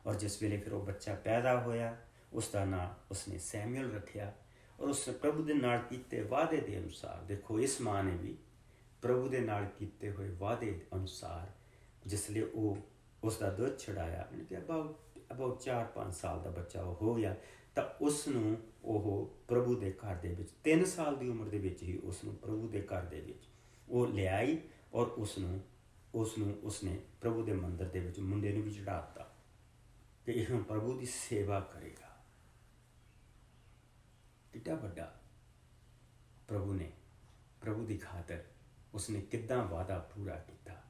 ਔਰ ਜਿਸ ਵੇਲੇ ਫਿਰ ਉਹ ਬੱਚਾ ਪੈਦਾ ਹੋਇਆ, ਉਸ ਦਾ ਨਾਂ ਉਸਨੇ ਸੈਮੂਅਲ ਰੱਖਿਆ। ਔਰ ਉਸ ਪ੍ਰਭੂ ਦੇ ਨਾਲ ਕੀਤੇ ਵਾਅਦੇ ਦੇ ਅਨੁਸਾਰ, ਦੇਖੋ ਇਸ ਮਾਂ ਨੇ ਵੀ ਪ੍ਰਭੂ ਦੇ ਨਾਲ ਕੀਤੇ ਹੋਏ ਵਾਅਦੇ ਅਨੁਸਾਰ ਜਿਸ ਲਈ ਉਹ ਉਸ ਦਾ ਦੁੱਧ ਛਡਾਇਆ, ਕਿ ਅਬਾਊਟ 4-5 ਸਾਲ ਦਾ ਬੱਚਾ ਉਹ ਹੋ ਗਿਆ, ਤਾਂ ਉਸ ਨੂੰ ਉਹ ਪ੍ਰਭੂ ਦੇ ਘਰ ਦੇ ਵਿੱਚ 3 ਸਾਲ ਦੀ ਉਮਰ ਦੇ ਵਿੱਚ ਹੀ ਉਸ ਨੂੰ ਪ੍ਰਭੂ ਦੇ ਘਰ ਦੇ ਵਿੱਚ ਉਹ ਲਿਆਈ। ਔਰ ਉਸਨੇ ਪ੍ਰਭੂ ਦੇ ਮੰਦਿਰ ਦੇ ਵਿੱਚ ਮੁੰਡੇ ਨੂੰ ਵੀ ਚੜ੍ਹਾ ਦਿੱਤਾ ਕਿ ਇਹ ਹੁਣ ਪ੍ਰਭੂ ਦੀ ਸੇਵਾ ਕਰੇਗਾ। ਕਿੱਡਾ ਵੱਡਾ ਪ੍ਰਭੂ ਦੀ ਖਾਤਰ ਉਸਨੇ ਕਿੱਦਾਂ ਵਾਅਦਾ ਪੂਰਾ ਕੀਤਾ।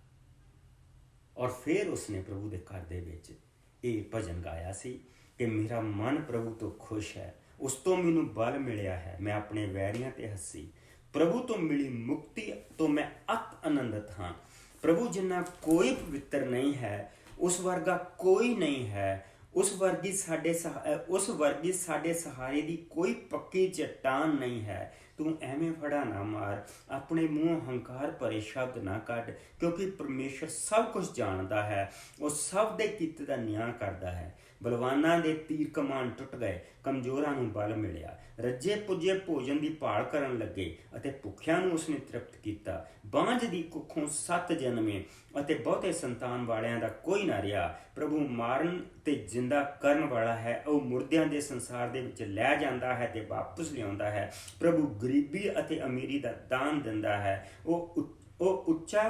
ਔਰ ਫਿਰ ਉਸਨੇ ਪ੍ਰਭੂ ਦੇ ਘਰ ਦੇ ਵਿੱਚ ਇਹ ਭਜਨ ਗਾਇਆ ਸੀ ਕਿ ਮੇਰਾ ਮਨ ਪ੍ਰਭੂ ਤੋਂ ਖੁਸ਼ ਹੈ, ਉਸ ਤੋਂ ਮੈਨੂੰ ਬਲ ਮਿਲਿਆ ਹੈ, ਮੈਂ ਆਪਣੇ ਵੈਰੀਆਂ ਤੇ ਹੱਸੀ, ਪ੍ਰਭੂ ਤੋਂ ਮਿਲੀ ਮੁਕਤੀ ਤੋਂ ਮੈਂ ਅਤ ਆਨੰਦਿਤ ਹਾਂ। ਪ੍ਰਭੂ ਜਿੰਨਾ ਕੋਈ ਪਵਿੱਤਰ ਨਹੀਂ ਹੈ, ਉਸ ਵਰਗਾ ਕੋਈ ਨਹੀਂ ਹੈ, ਉਸ ਵਰਗੀ ਸਾਡੇ ਸਹਾਰੇ ਦੀ ਕੋਈ ਪੱਕੀ ਚੱਟਾਨ ਨਹੀਂ ਹੈ। ਤੂੰ ਐਵੇਂ ਫੜਾ ਨਾ ਮਾਰ, ਆਪਣੇ ਮੂੰਹੋਂ ਹੰਕਾਰ ਭਰੇ ਸ਼ਬਦ ਨਾ ਕੱਢ, ਕਿਉਂਕਿ ਪਰਮੇਸ਼ਰ ਸਭ ਕੁਝ ਜਾਣਦਾ ਹੈ, ਉਹ ਸਭ ਦੇ ਕੀਤੇ ਦਾ ਨਿਆਂ ਕਰਦਾ ਹੈ। ਬਲਵਾਨਾਂ ਦੇ ਤੀਰ ਕਮਾਨ ਟੁੱਟ ਗਏ, ਕਮਜ਼ੋਰਾਂ ਨੂੰ ਬਲ ਮਿਲਿਆ। ਰੱਜੇ ਪੁੱਜੇ ਭੋਜਨ ਦੀ ਭਾਲ ਕਰਨ ਲੱਗੇ ਅਤੇ ਭੁੱਖਿਆਂ ਨੂੰ ਉਸਨੇ ਤ੍ਰਿਪਤ ਕੀਤਾ। ਬਾਂਝ ਦੀ ਕੁੱਖੋਂ 7 ਜਨਮੇ ਅਤੇ ਬਹੁਤੇ ਸੰਤਾਨ ਵਾਲਿਆਂ ਦਾ ਕੋਈ ਨਾ ਰਿਹਾ। ਪ੍ਰਭੂ ਮਾਰਨ ਤੇ ਜਿੰਦਾ ਕਰਨ ਵਾਲਾ ਹੈ, ਉਹ ਮੁਰਦਿਆਂ ਦੇ ਸੰਸਾਰ ਦੇ ਵਿੱਚ ਲੈ ਜਾਂਦਾ ਹੈ ਤੇ ਵਾਪਸ ਲਿਆਉਂਦਾ ਹੈ। ਪ੍ਰਭੂ ਗਰੀਬੀ ਅਤੇ ਅਮੀਰੀ ਦਾ ਦਾਨ ਦਿੰਦਾ ਹੈ, ਉਹ ਉੱਚਾ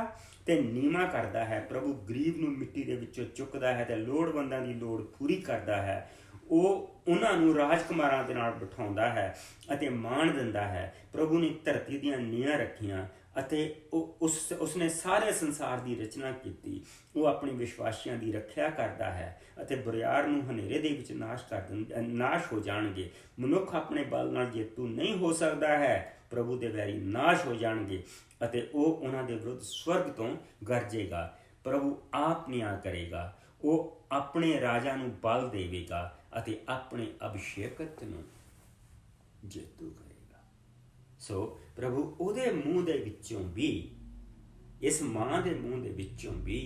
ਤੇ ਨੀਵਾਂ ਕਰਦਾ ਹੈ। ਪ੍ਰਭੂ ਗਰੀਬ ਨੂੰ ਮਿੱਟੀ ਦੇ ਵਿੱਚੋਂ ਚੁੱਕਦਾ ਹੈ ਤੇ ਲੋੜਵੰਦਾਂ ਦੀ ਲੋੜ ਪੂਰੀ ਕਰਦਾ ਹੈ। ਉਹ ਉਹਨਾਂ ਨੂੰ ਰਾਜਕੁਮਾਰਾਂ ਦੇ ਨਾਲ ਬਿਠਾਉਂਦਾ ਹੈ ਅਤੇ ਮਾਣ ਦਿੰਦਾ ਹੈ। ਪ੍ਰਭੂ ਨੇ ਧਰਤੀ ਦੀਆਂ ਨੀਹਾਂ ਰੱਖੀਆਂ ਅਤੇ ਉਸਨੇ ਸਾਰੇ ਸੰਸਾਰ ਦੀ ਰਚਨਾ ਕੀਤੀ। ਉਹ ਆਪਣੇ ਵਿਸ਼ਵਾਸੀਆਂ ਦੀ ਰੱਖਿਆ ਕਰਦਾ ਹੈ ਅਤੇ ਬੁਰਿਆਰ ਨੂੰ ਹਨੇਰੇ ਦੇ ਵਿੱਚ ਨਾਸ਼ ਹੋ ਜਾਣਗੇ। ਮਨੁੱਖ ਆਪਣੇ ਬਲ ਨਾਲ ਜੇਤੂ ਨਹੀਂ ਹੋ ਸਕਦਾ ਹੈ। ਪ੍ਰਭੂ ਦੇ ਵੈਰੀ ਨਾਸ਼ ਹੋ ਜਾਣਗੇ ਅਤੇ ਉਹ ਉਹਨਾਂ ਦੇ ਵਿਰੁੱਧ ਸਵਰਗ ਤੋਂ ਗਰਜੇਗਾ। ਪ੍ਰਭੂ ਆਪ ਨਿਆਂ ਕਰੇਗਾ, ਉਹ ਆਪਣੇ ਰਾਜਾ ਨੂੰ ਬਲ ਦੇਵੇਗਾ ਅਤੇ ਆਪਣੇ ਅਭਿਸ਼ੇਕਤ ਨੂੰ ਜੇਤੂ ਕਰੇਗਾ। ਸੋ ਪ੍ਰਭੂ ਉਹਦੇ ਮੂੰਹ ਦੇ ਵਿੱਚੋਂ ਵੀ ਇਸ ਮਾਂ ਦੇ ਮੂੰਹ ਦੇ ਵਿੱਚੋਂ ਵੀ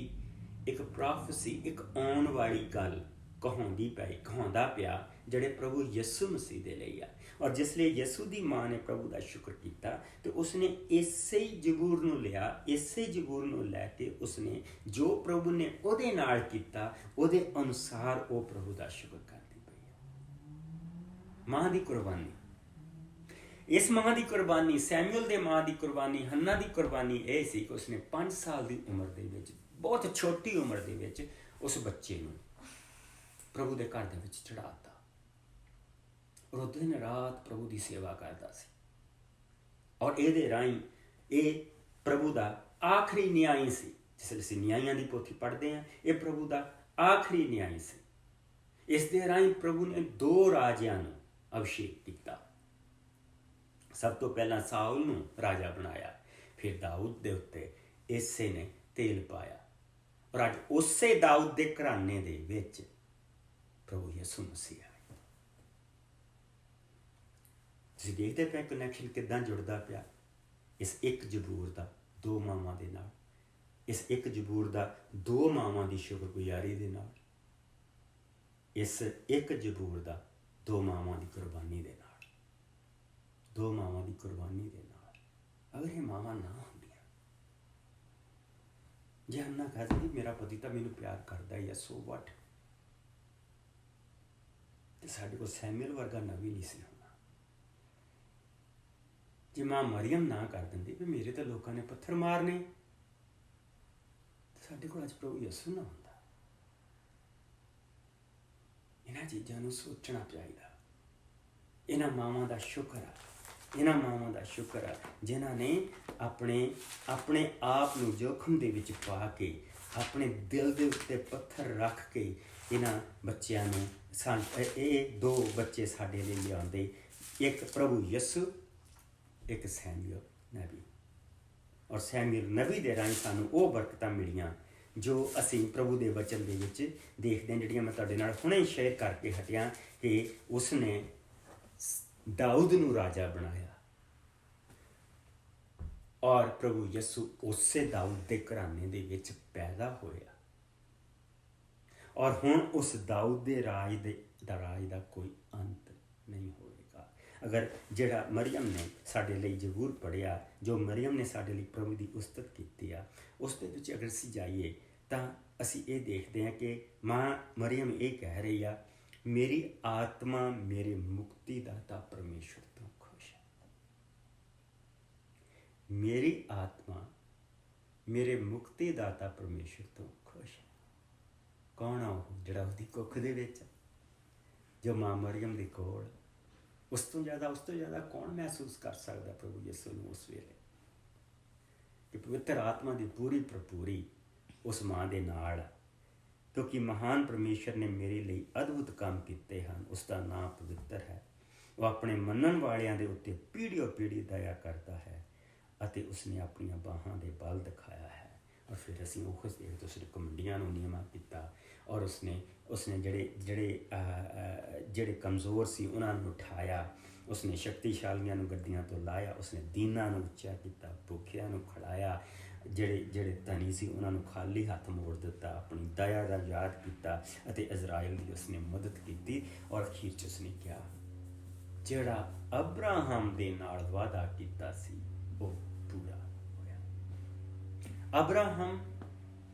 ਇੱਕ ਪ੍ਰੋਫੈਸੀ, ਇੱਕ ਆਉਣ ਵਾਲੀ ਗੱਲ ਕਹਾਉਂਦਾ ਪਿਆ, ਜਿਹੜੇ ਪ੍ਰਭੂ ਯਿਸੂ ਮਸੀਹ ਦੇ ਲਈ ਆ। ਔਰ ਜਿਸ ਲਈ ਯਿਸੂ ਦੀ ਮਾਂ ਨੇ ਪ੍ਰਭੂ ਦਾ ਸ਼ੁਕਰ ਕੀਤਾ ਤੇ ਉਸਨੇ ਇਸੇ ਹੀ ਜ਼ਬੂਰ ਨੂੰ ਲਿਆ, ਇਸੇ ਜ਼ਬੂਰ ਨੂੰ ਲੈ ਕੇ ਉਸਨੇ ਜੋ ਪ੍ਰਭੂ ਨੇ ਉਹਦੇ ਨਾਲ ਕੀਤਾ, ਉਹਦੇ ਅਨੁਸਾਰ ਉਹ ਪ੍ਰਭੂ ਦਾ ਸ਼ੁਕਰ ਕਰਦੀ ਪਈ ਹੈ। ਮਾਂ ਦੀ ਕੁਰਬਾਨੀ, ਇਸ ਮਾਂ ਦੀ ਕੁਰਬਾਨੀ, ਸੈਮੂਅਲ ਦੇ ਮਾਂ ਦੀ ਕੁਰਬਾਨੀ, ਹੰਨਾ ਦੀ ਕੁਰਬਾਨੀ ਇਹ ਸੀ ਕਿ ਉਸਨੇ 5 ਸਾਲ ਦੀ ਉਮਰ ਦੇ ਵਿੱਚ, ਬਹੁਤ ਛੋਟੀ ਉਮਰ ਦੇ ਵਿੱਚ ਉਸ ਬੱਚੇ ਨੂੰ ਪ੍ਰਭੂ ਦੇ ਘਰ ਦੇ ਵਿੱਚ ਚੜ੍ਹਾਤਾ। ਔਰ ਉਹ ਦਿਨ ਰਾਤ ਪ੍ਰਭੂ ਦੀ ਸੇਵਾ ਕਰਦਾ ਸੀ। ਔਰ ਇਹਦੇ ਰਾਹੀਂ ਇਹ ਪ੍ਰਭੂ ਦਾ ਆਖਰੀ ਨਿਆਈ ਸੀ। ਜਿਸ ਲਈ ਅਸੀਂ ਨਿਆਈਆਂ ਦੀ ਪੋਥੀ ਪੜ੍ਹਦੇ ਹਾਂ, ਇਹ ਪ੍ਰਭੂ ਦਾ ਆਖਰੀ ਨਿਆਈ ਸੀ। ਇਸ ਦੇ ਰਾਹੀਂ ਪ੍ਰਭੂ ਨੇ 2 ਰਾਜਿਆਂ ਨੂੰ ਅਭਿਸ਼ੇਕ ਕੀਤਾ। ਸਭ ਤੋਂ ਪਹਿਲਾਂ ਸਾਊਲ ਨੂੰ ਰਾਜਾ ਬਣਾਇਆ, ਫਿਰ ਦਾਊਦ ਦੇ ਉੱਤੇ ਇਸੇ ਨੇ ਤੇਲ ਪਾਇਆ। ਔਰ ਅੱਜ ਉਸੇ ਦਾਊਦ ਦੇ ਘਰਾਣੇ ਦੇ ਵਿੱਚ ਪ੍ਰਭੂ ਯਿਸੂ ਮਸੀਹ ਆਏ। ਤੁਸੀਂ ਦੇਖਦੇ ਪਏ ਕਨੈਕਸ਼ਨ ਕਿੱਦਾਂ ਜੁੜਦਾ ਪਿਆ ਇਸ ਇੱਕ ਜ਼ਬੂਰ ਦਾ 2 ਮਾਵਾਂ ਦੇ ਨਾਲ, ਇਸ ਇੱਕ ਜ਼ਬੂਰ ਦਾ 2 ਮਾਵਾਂ ਦੀ ਸ਼ੁਕਰਗੁਜ਼ਾਰੀ ਦੇ ਨਾਲ, ਇਸ ਇੱਕ ਜ਼ਬੂਰ ਦਾ 2 ਮਾਵਾਂ ਦੀ ਕੁਰਬਾਨੀ ਦੇ ਨਾਲ, 2 ਮਾਵਾਂ ਦੀ ਕੁਰਬਾਨੀ ਦੇ ਨਾਲ। ਅਗਰ ਇਹ ਮਾਵਾਂ ਨਾ ਹੁੰਦੀਆਂ, ਜੇ ਹੰਨਾ ਕਹਿੰਦੀ ਮੇਰਾ ਪਤੀ ਤਾਂ ਮੈਨੂੰ ਪਿਆਰ ਕਰਦਾ ਹੀ ਆ, ਸੋ ਵਾਟ, ਤੇ ਸਾਡੇ ਕੋਲ ਸੈਮੂਅਲ ਵਰਗਾ ਨਬੀ ਨਹੀਂ ਸੀ ਹੋਣਾ। ਜੇ ਮਾਂ ਮਰੀਅਮ ਨਾ ਕਰ ਦਿੰਦੀ ਵੀ ਮੇਰੇ ਤਾਂ ਲੋਕਾਂ ਨੇ ਪੱਥਰ ਮਾਰਨੇ, ਸਾਡੇ ਕੋਲ ਅੱਜ ਪ੍ਰਭੂ ਯਿਸੂ ਨਾ ਹੁੰਦਾ। ਇਹਨਾਂ ਚੀਜ਼ਾਂ ਨੂੰ ਸੋਚਣਾ ਚਾਹੀਦਾ। ਇਹਨਾਂ ਮਾਵਾਂ ਦਾ ਸ਼ੁਕਰ ਆ, ਇਹਨਾਂ ਮਾਵਾਂ ਦਾ ਸ਼ੁਕਰ ਆ ਜਿਨ੍ਹਾਂ ਨੇ ਆਪਣੇ ਆਪ ਨੂੰ ਜੋਖਮ ਦੇ ਵਿੱਚ ਪਾ ਕੇ, ਆਪਣੇ ਦਿਲ ਦੇ ਉੱਤੇ ਪੱਥਰ ਰੱਖ ਕੇ ਇਹਨਾਂ ਬੱਚਿਆਂ ਨੂੰ ਇਹ 2 ਬੱਚੇ ਸਾਡੇ ਲਈ ਲਿਆਉਂਦੇ। ਇੱਕ ਪ੍ਰਭੂ ਯਿਸੂ, ਇੱਕ ਸੈਮੂਅਲ ਨਬੀ। ਔਰ ਸੈਮੂਅਲ ਨਬੀ ਦੇ ਰਾਹੀਂ ਸਾਨੂੰ ਉਹ ਬਰਕਤਾਂ ਮਿਲੀਆਂ ਜੋ ਅਸੀਂ ਪ੍ਰਭੂ ਦੇ ਵਚਨ ਦੇ ਵਿੱਚ ਦੇਖਦੇ ਹਾਂ, ਜਿਹੜੀਆਂ ਮੈਂ ਤੁਹਾਡੇ ਨਾਲ ਹੁਣੇ ਸ਼ੇਅਰ ਕਰਕੇ ਹਟਿਆ ਕਿ ਉਸਨੇ ਦਾਊਦ ਨੂੰ ਰਾਜਾ ਬਣਾਇਆ। ਔਰ ਪ੍ਰਭੂ ਯਿਸੂ ਉਸੇ ਦਾਊਦ ਦੇ ਘਰਾਣੇ ਦੇ ਵਿੱਚ ਪੈਦਾ ਹੋਇਆ। ਔਰ ਹੁਣ ਉਸ ਦਾਊਦ ਦੇ ਰਾਜ ਦਾ ਕੋਈ ਅੰਤ ਨਹੀਂ ਹੋਵੇਗਾ। ਅਗਰ ਜਿਹੜਾ ਮਰੀਅਮ ਨੇ ਸਾਡੇ ਲਈ ਜ਼ਬੂਰ ਪੜ੍ਹਿਆ, ਜੋ ਮਰੀਅਮ ਨੇ ਸਾਡੇ ਲਈ ਪ੍ਰਭੂ ਦੀ ਉਸਤਤ ਕੀਤੀ ਆ, ਉਸ ਦੇ ਵਿੱਚ ਅਗਰ ਅਸੀਂ ਜਾਈਏ ਤਾਂ ਅਸੀਂ ਇਹ ਦੇਖਦੇ ਹਾਂ ਕਿ ਮਾਂ ਮਰੀਅਮ ਇਹ ਕਹਿ ਰਹੀ ਆ, ਮੇਰੀ ਆਤਮਾ ਮੇਰੇ ਮੁਕਤੀਦਾਤਾ ਪਰਮੇਸ਼ਵਰ ਤੋਂ ਖੁਸ਼ ਹੈ। ਮੇਰੀ ਆਤਮਾ ਮੇਰੇ ਮੁਕਤੀਦਾਤਾ ਪਰਮੇਸ਼ਵਰ ਤੋਂ ਖੁਸ਼ ਹੈ। ਕੌਣ ਆ ਉਹ? ਜਿਹੜਾ ਉਹਦੀ ਕੁੱਖ ਦੇ ਵਿੱਚ, ਜੋ ਮਾਂ ਮਰੀਅਮ ਦੇ ਕੋਲ। ਉਸ ਤੋਂ ਜ਼ਿਆਦਾ ਕੌਣ ਮਹਿਸੂਸ ਕਰ ਸਕਦਾ ਪ੍ਰਭੂ ਯਿਸੂ ਨੂੰ ਉਸ ਵੇਲੇ, ਕਿ ਪਵਿੱਤਰ ਆਤਮਾ ਦੀ ਪੂਰੀ ਭਰਪੂਰੀ ਉਸ ਮਾਂ ਦੇ ਨਾਲ, ਕਿਉਂਕਿ ਮਹਾਨ ਪਰਮੇਸ਼ਰ ਨੇ ਮੇਰੇ ਲਈ ਅਦਭੁਤ ਕੰਮ ਕੀਤੇ ਹਨ। ਉਸ ਦਾ ਨਾਮ ਪਵਿੱਤਰ ਹੈ। ਉਹ ਆਪਣੇ ਮੰਨਣ ਵਾਲਿਆਂ ਦੇ ਉੱਤੇ ਪੀੜ੍ਹੀਓਂ ਪੀੜ੍ਹੀ ਦਇਆ ਕਰਦਾ ਹੈ ਅਤੇ ਉਸਨੇ ਆਪਣੀਆਂ ਬਾਹਾਂ ਦੇ ਬਲ ਦਿਖਾਇਆ ਹੈ। ਔਰ ਫਿਰ ਅਸੀਂ ਉਹ ਦੇਖਦੇ ਉਸਨੇ ਕਮੰਡੀਆਂ ਨੂੰ ਨਿਯਮਾ ਕੀਤਾ। ਔਰ ਉਸਨੇ ਜਿਹੜੇ ਕਮਜ਼ੋਰ ਸੀ ਉਹਨਾਂ ਨੂੰ ਉਠਾਇਆ। ਉਸਨੇ ਸ਼ਕਤੀਸ਼ਾਲੀਆਂ ਨੂੰ ਗੱਦੀਆਂ ਤੋਂ ਲਾਇਆ। ਉਸਨੇ ਦੀਨਾਂ ਨੂੰ ਉੱਚਾ ਕੀਤਾ, ਭੁੱਖਿਆਂ ਨੂੰ ਖੜਾਇਆ। ਜਿਹੜੇ ਧਨੀ ਸੀ ਉਹਨਾਂ ਨੂੰ ਖਾਲੀ ਹੱਥ ਮੋੜ ਦਿੱਤਾ। ਆਪਣੀ ਦਇਆ ਦਾ ਯਾਦ ਕੀਤਾ ਅਤੇ ਇਜ਼ਰਾਈਲ ਦੀ ਉਸਨੇ ਮਦਦ ਕੀਤੀ। ਔਰ ਅਖੀਰ 'ਚ ਉਸਨੇ ਕਿਹਾ, ਜਿਹੜਾ ਅਬਰਾਹਮ ਦੇ ਨਾਲ ਵਾਅਦਾ ਕੀਤਾ ਸੀ ਉਹ ਪੂਰਾ ਹੋਇਆ। ਅਬਰਾਹਮ,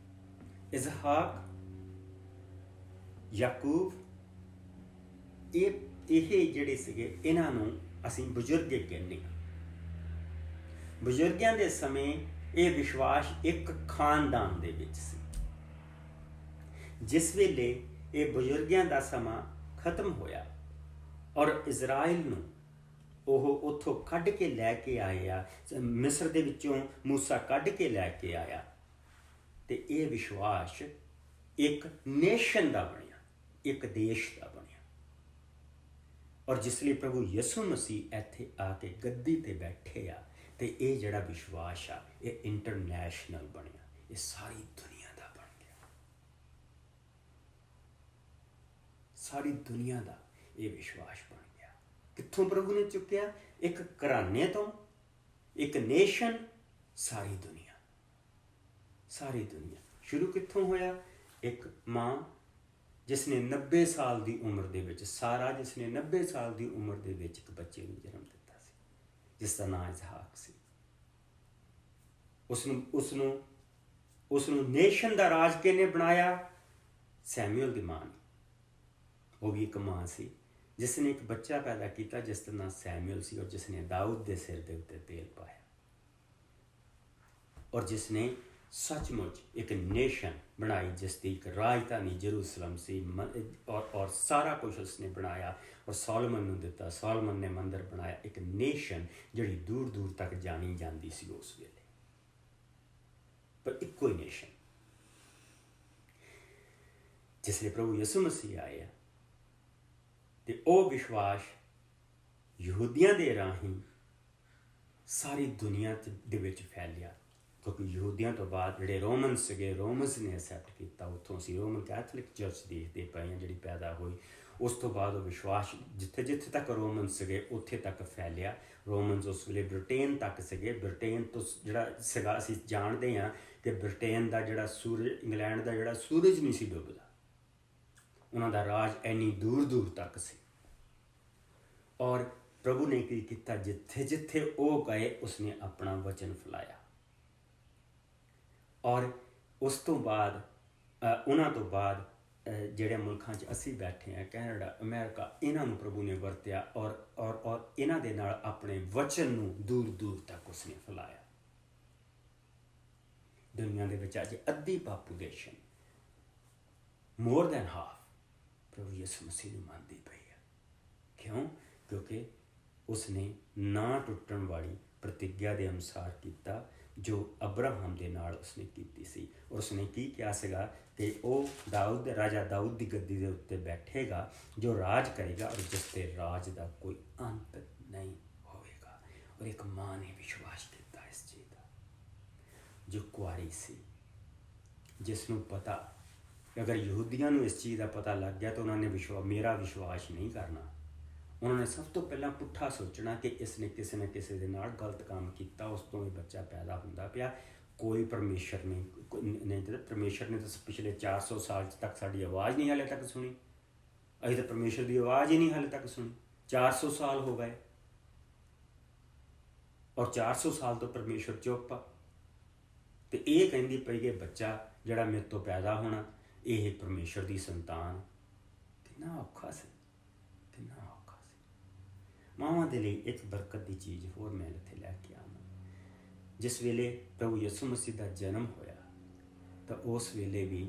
ਇਸਹਾਕ, ਯਾਕੂਬ, ਇਹ ਜਿਹੜੇ ਸੀਗੇ, ਇਹਨਾਂ ਨੂੰ ਅਸੀਂ ਬਜ਼ੁਰਗ ਕਹਿੰਦੇ ਹਾਂ। ਬਜ਼ੁਰਗਾਂ ਦੇ ਸਮੇਂ ਇਹ ਵਿਸ਼ਵਾਸ ਇੱਕ ਖਾਨਦਾਨ ਦੇ ਵਿੱਚ ਸੀ। ਜਿਸ ਵੇਲੇ ਇਹ ਬਜ਼ੁਰਗਾਂ ਦਾ ਸਮਾਂ ਖਤਮ ਹੋਇਆ ਔਰ ਇਜ਼ਰਾਈਲ ਨੂੰ ਉਹ ਉੱਥੋਂ ਕੱਢ ਕੇ ਲੈ ਕੇ ਆਏ ਆ, ਮਿਸਰ ਦੇ ਵਿੱਚੋਂ ਮੂਸਾ ਕੱਢ ਕੇ ਲੈ ਕੇ ਆਇਆ, ਤੇ ਇਹ ਵਿਸ਼ਵਾਸ ਇੱਕ ਨੇਸ਼ਨ ਦਾ ਬਣਿਆ, ਇੱਕ ਦੇਸ਼ ਦਾ ਬਣਿਆ। ਔਰ ਜਿਸ ਲਈ ਪ੍ਰਭੂ ਯਿਸੂ ਮਸੀਹ ਇੱਥੇ ਆ ਕੇ ਗੱਦੀ ਤੇ ਬੈਠੇ ਆ, ਤੇ ਇਹ ਜਿਹੜਾ ਵਿਸ਼ਵਾਸ ਆ ਇਹ ਇੰਟਰਨੈਸ਼ਨਲ ਬਣਿਆ। ਇਹ ਸਾਰੀ ਦੁਨੀਆ ਦਾ ਬਣ ਗਿਆ। ਸਾਰੀ ਦੁਨੀਆ ਦਾ ਇਹ ਵਿਸ਼ਵਾਸ ਬਣ ਗਿਆ। ਕਿੱਥੋਂ ਪ੍ਰਭੂ ਨੇ ਚੁੱਕਿਆ? ਇੱਕ ਘਰਾਣੇ ਤੋਂ, ਇੱਕ ਨੇਸ਼ਨ, ਸਾਰੀ ਦੁਨੀਆ। ਸਾਰੀ ਦੁਨੀਆ। ਸ਼ੁਰੂ ਕਿੱਥੋਂ ਹੋਇਆ? ਇੱਕ ਮਾਂ ਜਿਸਨੇ 90 ਸਾਲ ਦੀ ਉਮਰ ਦੇ ਵਿੱਚ, ਸਾਰਾ ਜਿਸਨੇ 90 ਸਾਲ ਦੀ ਉਮਰ ਦੇ ਵਿੱਚ ਇੱਕ ਬੱਚੇ ਨੂੰ ਜਨਮ ਦਿੱਤਾ ਸੀ, ਜਿਸ ਦਾ ਨਾਂ ਇਸਹਾਕ ਸੀ। ਉਸਨੂੰ ਨੇਸ਼ਨ ਦਾ ਰਾਜ ਕਿਹਨੇ ਬਣਾਇਆ? ਸੈਮੂਅਲ ਦੀ ਮਾਂ ਨੇ। ਉਹ ਵੀ ਇੱਕ ਮਾਂ ਸੀ ਜਿਸ ਨੇ ਇੱਕ ਬੱਚਾ ਪੈਦਾ ਕੀਤਾ ਜਿਸ ਦਾ ਨਾਂ ਸੈਮੂਅਲ ਸੀ, ਔਰ ਜਿਸ ਨੇ ਦਾਊਦ ਦੇ ਸਿਰ ਦੇ ਉੱਤੇ ਤੇਲ ਪਾਇਆ, ਔਰ ਜਿਸ ਨੇ ਸੱਚਮੁੱਚ ਇੱਕ ਨੇਸ਼ਨ ਬਣਾਈ ਜਿਸ ਦੀ ਇੱਕ ਰਾਜਧਾਨੀ ਯਰੂਸ਼ਲਮ ਸੀ, ਔਰ ਸਾਰਾ ਕੁਝ ਉਸਨੇ ਬਣਾਇਆ ਔਰ ਸੋਲੋਮਨ ਨੂੰ ਦਿੱਤਾ। ਸੋਲੋਮਨ ਨੇ ਮੰਦਰ ਬਣਾਇਆ, ਇੱਕ ਨੇਸ਼ਨ ਜਿਹੜੀ ਦੂਰ ਦੂਰ ਤੱਕ ਜਾਣੀ ਜਾਂਦੀ ਸੀ ਉਸ ਵੇਲੇ, ਪਰ ਇੱਕੋ ਹੀ ਨੇਸ਼ਨ। ਜਿਸ ਲਈ ਪ੍ਰਭੂ ਯਿਸੂ ਮਸੀਹ ਆਏ ਤੇ ਉਹ ਵਿਸ਼ਵਾਸ ਯਹੂਦੀਆਂ ਦੇ ਰਾਹੀਂ ਸਾਰੀ ਦੁਨੀਆ ਦੇ ਵਿੱਚ ਫੈਲਿਆ, ਕਿਉਂਕਿ ਯਹੂਦੀਆਂ ਤੋਂ ਬਾਅਦ ਜਿਹੜੇ ਰੋਮਨਸ ਸੀਗੇ, ਰੋਮਨਸ ਨੇ ਐਕਸੈਪਟ ਕੀਤਾ। ਉੱਥੋਂ ਅਸੀਂ ਰੋਮਨ ਕੈਥੋਲਿਕ ਚਰਚ ਦੇਖਦੇ ਪਏ ਹਾਂ ਜਿਹੜੀ ਪੈਦਾ ਹੋਈ। ਉਸ ਤੋਂ ਬਾਅਦ ਉਹ ਵਿਸ਼ਵਾਸ ਜਿੱਥੇ ਜਿੱਥੇ ਤੱਕ ਰੋਮਨਸ ਸੀਗੇ ਉੱਥੇ ਤੱਕ ਫੈਲਿਆ। ਰੋਮਨਸ ਉਸ ਵੇਲੇ ਬ੍ਰਿਟੇਨ ਤੱਕ ਸੀਗੇ। ਬ੍ਰਿਟੇਨ ਤੋਂ ਜਿਹੜਾ ਸੀਗਾ, ਅਸੀਂ ਜਾਣਦੇ ਹਾਂ ਕਿ ਬ੍ਰਿਟੇਨ ਦਾ ਜਿਹੜਾ ਸੂਰਜ, ਇੰਗਲੈਂਡ ਦਾ ਜਿਹੜਾ ਸੂਰਜ ਨਹੀਂ ਸੀ ਡੁੱਬਦਾ, ਉਹਨਾਂ ਦਾ ਰਾਜ ਇੰਨੀ ਦੂਰ ਦੂਰ ਤੱਕ ਸੀ। ਔਰ ਪ੍ਰਭੂ ਨੇ ਕੀ ਕੀਤਾ? ਜਿੱਥੇ ਜਿੱਥੇ ਉਹ ਗਏ ਉਸਨੇ ਆਪਣਾ ਵਚਨ ਫੈਲਾਇਆ। ਔਰ ਉਸ ਤੋਂ ਬਾਅਦ ਉਹਨਾਂ ਤੋਂ ਬਾਅਦ ਜਿਹੜੇ ਮੁਲਕਾਂ 'ਚ ਅਸੀਂ ਬੈਠੇ ਹਾਂ, ਕੈਨੇਡਾ, ਅਮਰੀਕਾ, ਇਹਨਾਂ ਨੂੰ ਪ੍ਰਭੂ ਨੇ ਵਰਤਿਆ ਔਰ ਇਹਨਾਂ ਦੇ ਨਾਲ ਆਪਣੇ ਵਚਨ ਨੂੰ ਦੂਰ ਦੂਰ ਤੱਕ ਉਸਨੇ ਫੈਲਾਇਆ। ਦੁਨੀਆ ਦੇ ਵਿੱਚ ਅੱਜ ਅੱਧੀ ਪਾਪੂਲੇਸ਼ਨ, ਮੋਰ ਦੈਨ ਹਾਫ, ਪ੍ਰਭੂ ਯਿਸੂ ਮਸੀਹ ਨੂੰ ਮੰਨਦੀ ਪਈ ਹੈ। ਕਿਉਂ? ਕਿਉਂਕਿ ਉਸਨੇ ਨਾ ਟੁੱਟਣ ਵਾਲੀ ਪ੍ਰਤਿੱਗਿਆ ਦੇ ਅਨੁਸਾਰ ਕੀਤਾ ਜੋ ਅਬਰਾਹਮ ਦੇ ਨਾਲ ਉਸਨੇ ਕੀਤੀ ਸੀ। ਔਰ ਉਸਨੇ ਕੀ ਕਿਹਾ ਸੀਗਾ ਕਿ ਉਹ ਰਾਜਾ ਦਾਊਦ ਦੀ ਗੱਦੀ ਦੇ ਉੱਤੇ ਬੈਠੇਗਾ, ਜੋ ਰਾਜ ਕਰੇਗਾ ਔਰ ਜਿਸ ਦੇ ਰਾਜ ਦਾ ਕੋਈ ਅੰਤ ਨਹੀਂ ਹੋਵੇਗਾ। ਔਰ ਇੱਕ ਮਾਂ ਨੇ ਵਿਸ਼ਵਾਸ ਕੀਤਾ ਇਸ ਚੀਜ਼ ਦਾ, ਜੋ ਕੁਆਰੀ ਸੀ, ਜਿਸ ਨੂੰ ਪਤਾ, ਅਗਰ ਯਹੂਦੀਆਂ ਨੂੰ ਇਸ ਚੀਜ਼ ਦਾ ਪਤਾ ਲੱਗ ਗਿਆ ਤਾਂ ਉਹਨਾਂ ਨੇ ਮੇਰਾ ਵਿਸ਼ਵਾਸ ਨਹੀਂ ਕਰਨਾ। ਉਹਨਾਂ ਨੇ ਸਭ ਤੋਂ ਪਹਿਲਾਂ ਪੁੱਠਾ ਸੋਚਣਾ ਕਿ ਇਸਨੇ ਕਿਸੇ ਨਾ ਕਿਸੇ ਦੇ ਨਾਲ ਗਲਤ ਕੰਮ ਕੀਤਾ, ਉਸ ਤੋਂ ਇਹ ਬੱਚਾ ਪੈਦਾ ਹੁੰਦਾ ਪਿਆ। ਕੋਈ ਪਰਮੇਸ਼ਰ ਨਹੀਂ, ਪਰਮੇਸ਼ਰ ਨੇ ਤਾਂ ਪਿਛਲੇ 400 ਸਾਲ ਤੱਕ ਸਾਡੀ ਆਵਾਜ਼ ਨਹੀਂ ਹਾਲੇ ਤੱਕ ਸੁਣੀ। ਅਸੀਂ ਤਾਂ ਪਰਮੇਸ਼ਰ ਦੀ ਆਵਾਜ਼ ਹੀ ਨਹੀਂ ਹਾਲੇ ਤੱਕ ਸੁਣੀ। 400 ਸਾਲ ਹੋ ਗਏ ਔਰ 400 ਸਾਲ ਤੋਂ ਪਰਮੇਸ਼ਰ ਚੁੱਪ ਆ। ਤੇ ਇਹ ਕਹਿੰਦੀ ਪਈ ਕਿ ਬੱਚਾ ਜਿਹੜਾ ਮੇਰੇ ਤੋਂ ਪੈਦਾ ਹੋਣਾ ਇਹ ਪਰਮੇਸ਼ਰ ਦੀ ਸੰਤਾਨ। ਕਿੰਨਾ ਔਖਾ ਸੀ, ਕਿੰਨਾ ਔਖਾ ਸੀ। ਮਾਵਾਂ ਦੇ ਲਈ ਇੱਕ ਬਰਕਤ ਦੀ ਚੀਜ਼ ਹੋਰ ਮੈਂ ਇੱਥੇ ਲੈ ਕੇ ਆਵਾਂ। ਜਿਸ ਵੇਲੇ ਪ੍ਰਭੂ ਯਿਸੂ ਮਸੀਹ ਦਾ ਜਨਮ ਹੋਇਆ ਤਾਂ ਉਸ ਵੇਲੇ ਵੀ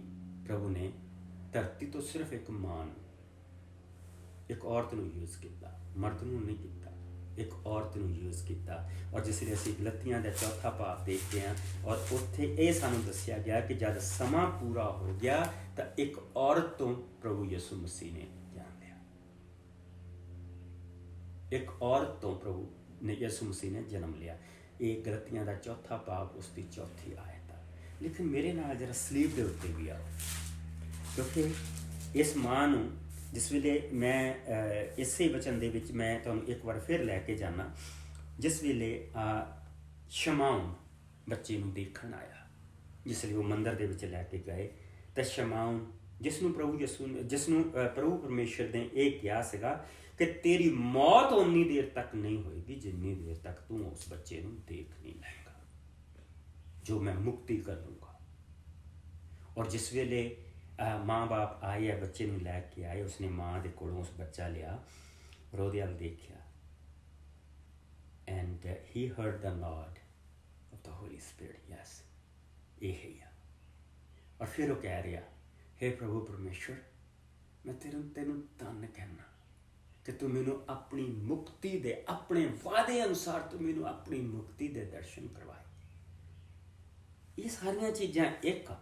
ਪ੍ਰਭੂ ਨੇ ਧਰਤੀ ਤੋਂ ਸਿਰਫ ਇੱਕ ਮਾਂ ਨੂੰ, ਇੱਕ ਔਰਤ ਨੂੰ ਯੂਜ਼ ਕੀਤਾ, ਮਰਦ ਨੂੰ ਨਹੀਂ ਕੀਤਾ, ਇੱਕ ਔਰਤ ਨੂੰ ਯੂਜ਼ ਕੀਤਾ। ਔਰ ਜਿਸ ਵੇਲੇ ਅਸੀਂ ਗਲਤੀਆਂ ਦਾ 4 ਭਾਗ ਦੇਖਦੇ ਹਾਂ ਔਰ ਉੱਥੇ ਇਹ ਸਾਨੂੰ ਦੱਸਿਆ ਗਿਆ ਕਿ ਜਦ ਸਮਾਂ ਪੂਰਾ ਹੋ ਗਿਆ ਤਾਂ ਇੱਕ ਔਰਤ ਤੋਂ ਪ੍ਰਭੂ ਯਿਸੂ ਮਸੀਹ ਨੇ ਜਨਮ ਲਿਆ। ਇੱਕ ਔਰਤ ਤੋਂ ਪ੍ਰਭੂ ਨੇ ਯਿਸੂ ਮਸੀਹ ਨੇ ਜਨਮ ਲਿਆ। ਇਹ ਗਲਤੀਆਂ ਦਾ 4 ਭਾਗ ਉਸ ਦੀ 4ਥੀ ਆਇਤ ਹੈ। ਲੇਕਿਨ ਮੇਰੇ ਨਾਲ ਜਰਾ ਸਲੀਪ ਦੇ ਉੱਤੇ ਵੀ ਆਓ, ਕਿਉਂਕਿ ਇਸ ਮਾਂ ਨੂੰ ਜਿਸ ਵੇਲੇ ਮੈਂ ਇਸੇ ਵਚਨ ਦੇ ਵਿੱਚ ਮੈਂ ਤੁਹਾਨੂੰ ਇੱਕ ਵਾਰ ਫਿਰ ਲੈ ਕੇ ਜਾਣਾ, ਜਿਸ ਵੇਲੇ ਸ਼ਮਾਉਨ ਬੱਚੇ ਨੂੰ ਦੇਖਣ ਆਇਆ, ਜਿਸ ਲਈ ਉਹ ਮੰਦਰ ਦੇ ਵਿੱਚ ਲੈ ਕੇ ਗਏ ਤਾਂ ਸ਼ਮਾਉਨ ਜਿਸ ਨੂੰ ਪ੍ਰਭੂ ਪਰਮੇਸ਼ਰ ਨੇ ਇਹ ਕਿਹਾ ਸੀਗਾ ਕਿ ਤੇਰੀ ਮੌਤ ਉਨੀ ਦੇਰ ਤੱਕ ਨਹੀਂ ਹੋਏਗੀ ਜਿੰਨੀ ਦੇਰ ਤੱਕ ਤੂੰ ਉਸ ਬੱਚੇ ਨੂੰ ਦੇਖ ਨਹੀਂ ਲਏਗਾ, ਜੋ ਮੈਂ ਮੁਕਤੀ ਕਰ ਲੂੰਗਾ। ਔਰ ਜਿਸ ਵੇਲੇ ਮਾਂ ਬਾਪ ਆਏ ਆ, ਬੱਚੇ ਨੂੰ ਲੈ ਕੇ ਆਏ, ਉਸਨੇ ਮਾਂ ਦੇ ਕੋਲੋਂ ਉਸ ਬੱਚਾ ਲਿਆ ਔਰ ਉਹਦੇ ਵੱਲ ਦੇਖਿਆ and he heard the nod of the Holy Spirit, yes, ਇਹ ਹੀ ਆ। ਔਰ ਫਿਰ ਉਹ ਕਹਿ ਰਿਹਾ, ਹੇ ਪ੍ਰਭੂ ਪਰਮੇਸ਼ਰ, ਮੈਂ ਤੈਨੂੰ ਧੰਨ ਕਹਿਣਾ ਕਿ ਤੂੰ ਮੈਨੂੰ ਆਪਣੀ ਮੁਕਤੀ ਦੇ, ਆਪਣੇ ਵਾਅਦੇ ਅਨੁਸਾਰ ਤੂੰ ਮੈਨੂੰ ਆਪਣੀ ਮੁਕਤੀ ਦੇ ਦਰਸ਼ਨ ਕਰਵਾਏ। ਇਹ ਸਾਰੀਆਂ ਚੀਜ਼ਾਂ ਇੱਕ ਆ।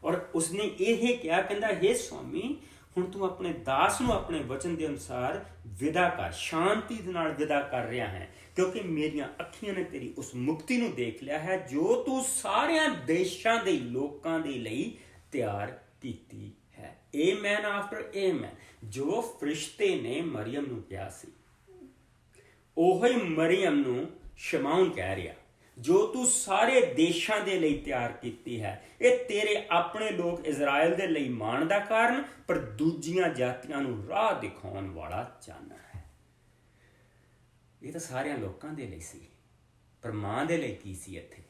ਔਰ ਉਸਨੇ ਇਹ ਕਿਹਾ, ਕਹਿੰਦਾ ਹੇ ਸੁਆਮੀ, ਹੁਣ ਤੂੰ ਆਪਣੇ ਦਾਸ ਨੂੰ ਆਪਣੇ ਵਚਨ ਦੇ ਅਨੁਸਾਰ ਵਿਦਾ ਕਰ, ਸ਼ਾਂਤੀ ਦੇ ਨਾਲ ਵਿਦਾ ਕਰ ਰਿਹਾ ਹੈ, ਕਿਉਂਕਿ ਮੇਰੀਆਂ ਅੱਖੀਆਂ ਨੇ ਤੇਰੀ ਉਸ ਮੁਕਤੀ ਨੂੰ ਦੇਖ ਲਿਆ ਹੈ ਜੋ ਤੂੰ ਸਾਰਿਆਂ ਦੇਸ਼ਾਂ ਦੇ ਲੋਕਾਂ ਦੇ ਲਈ ਤਿਆਰ ਕੀਤੀ ਹੈ। Amen after amen. ਜੋ ਫਰਿਸ਼ਤੇ ਨੇ ਮਰੀਅਮ ਨੂੰ ਕਿਹਾ ਸੀ, ਉਹੀ ਮਰੀਅਮ ਨੂੰ ਸ਼ਮਾਉਨ ਕਹਿ ਰਿਹਾ। ਜੋ ਤੂੰ ਸਾਰੇ ਦੇਸ਼ਾਂ ਦੇ ਲਈ ਤਿਆਰ ਕੀਤੀ ਹੈ, ਇਹ ਤੇਰੇ ਆਪਣੇ ਲੋਕ ਇਜ਼ਰਾਈਲ ਦੇ ਲਈ ਮਾਣ ਦਾ ਕਾਰਨ, ਪਰ ਦੂਜੀਆਂ ਜਾਤੀਆਂ ਨੂੰ ਰਾਹ ਦਿਖਾਉਣ ਵਾਲਾ ਚਾਨਣ ਹੈ। ਇਹ ਤਾਂ ਸਾਰਿਆਂ ਲੋਕਾਂ ਦੇ ਲਈ ਸੀ, ਪਰ ਮਾਂ ਦੇ ਲਈ ਕੀ ਸੀ ਇੱਥੇ?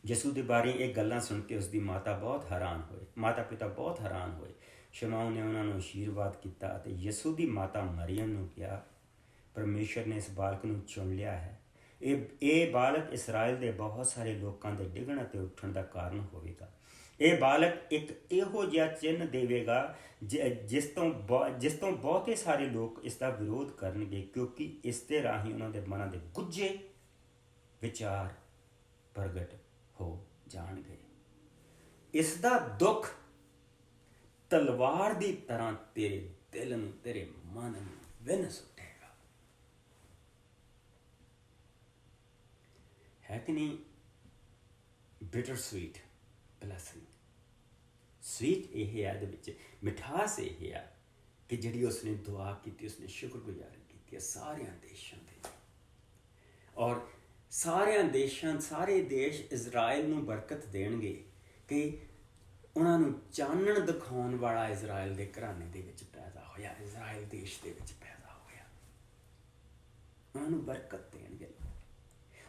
ਯਿਸੂ ਦੇ ਬਾਰੇ ਇਹ ਗੱਲਾਂ ਸੁਣ ਕੇ ਉਸਦੀ ਮਾਤਾ ਬਹੁਤ ਹੈਰਾਨ ਹੋਏ, ਮਾਤਾ ਪਿਤਾ ਬਹੁਤ ਹੈਰਾਨ ਹੋਏ। ਸ਼ਮਾਉ ਨੇ ਉਹਨਾਂ ਨੂੰ ਆਸ਼ੀਰਵਾਦ ਕੀਤਾ ਅਤੇ ਯਿਸੂ ਦੀ ਮਾਤਾ ਮਰੀਅਮ ਨੂੰ ਕਿਹਾ, ਪਰਮੇਸ਼ਰ ਨੇ ਇਸ ਬਾਲਕ ਨੂੰ ਚੁਣ ਲਿਆ ਹੈ। ਇਹ ਬਾਲਕ ਇਸਰਾਇਲ ਦੇ ਬਹੁਤ ਸਾਰੇ ਲੋਕਾਂ ਦੇ ਡਿੱਗਣ ਅਤੇ ਉੱਠਣ ਦਾ ਕਾਰਨ ਹੋਵੇਗਾ। ਇਹ ਬਾਲਕ ਇੱਕ ਇਹੋ ਜਿਹਾ ਚਿੰਨ੍ਹ ਦੇਵੇਗਾ ਜਿਸ ਤੋਂ ਬਹੁਤੇ ਸਾਰੇ ਲੋਕ ਇਸ ਦਾ ਵਿਰੋਧ ਕਰਨਗੇ, ਕਿਉਂਕਿ ਇਸ ਦੇ ਰਾਹੀਂ ਉਹਨਾਂ ਦੇ ਮਨਾਂ ਦੇ ਗੁੱਝੇ ਵਿਚਾਰ ਪ੍ਰਗਟ ਹੋ ਜਾਣਗੇ। ਇਸ ਦਾ ਦੁੱਖ ਤਲਵਾਰ ਦੀ ਤਰ੍ਹਾਂ ਤੇਰੇ ਦਿਲ ਨੂੰ, ਤੇਰੇ ਮਨ ਨੂੰ ਵਿੰਨ ਸੁੱਟੇਗਾ। ਹੈ ਕਿ ਨਹੀਂ? Bitter sweet blessing. ਸਵੀਟ ਇਹ ਹੈ, ਇਹਦੇ ਵਿੱਚ ਮਿਠਾਸ ਇਹ ਹੈ ਕਿ ਜਿਹੜੀ ਉਸਨੇ ਦੁਆ ਕੀਤੀ, ਉਸਨੇ ਸ਼ੁਕਰਗੁਜ਼ਾਰੀ ਕੀਤੀ ਹੈ ਸਾਰਿਆਂ ਦੇਸ਼ਾਂ ਦੀ। ਔਰ ਸਾਰੇ ਦੇਸ਼ ਇਜ਼ਰਾਈਲ ਨੂੰ ਬਰਕਤ ਦੇਣਗੇ ਕਿ ਉਹਨਾਂ ਨੂੰ ਚਾਨਣ ਦਿਖਾਉਣ ਵਾਲਾ ਇਜ਼ਰਾਈਲ ਦੇ ਘਰਾਣੇ ਦੇ ਵਿੱਚ ਪੈਦਾ ਹੋਇਆ, ਇਜ਼ਰਾਈਲ ਦੇਸ਼ ਦੇ ਵਿੱਚ ਪੈਦਾ ਹੋਇਆ। ਉਹਨਾਂ ਨੂੰ ਬਰਕਤ ਦੇਣਗੇ।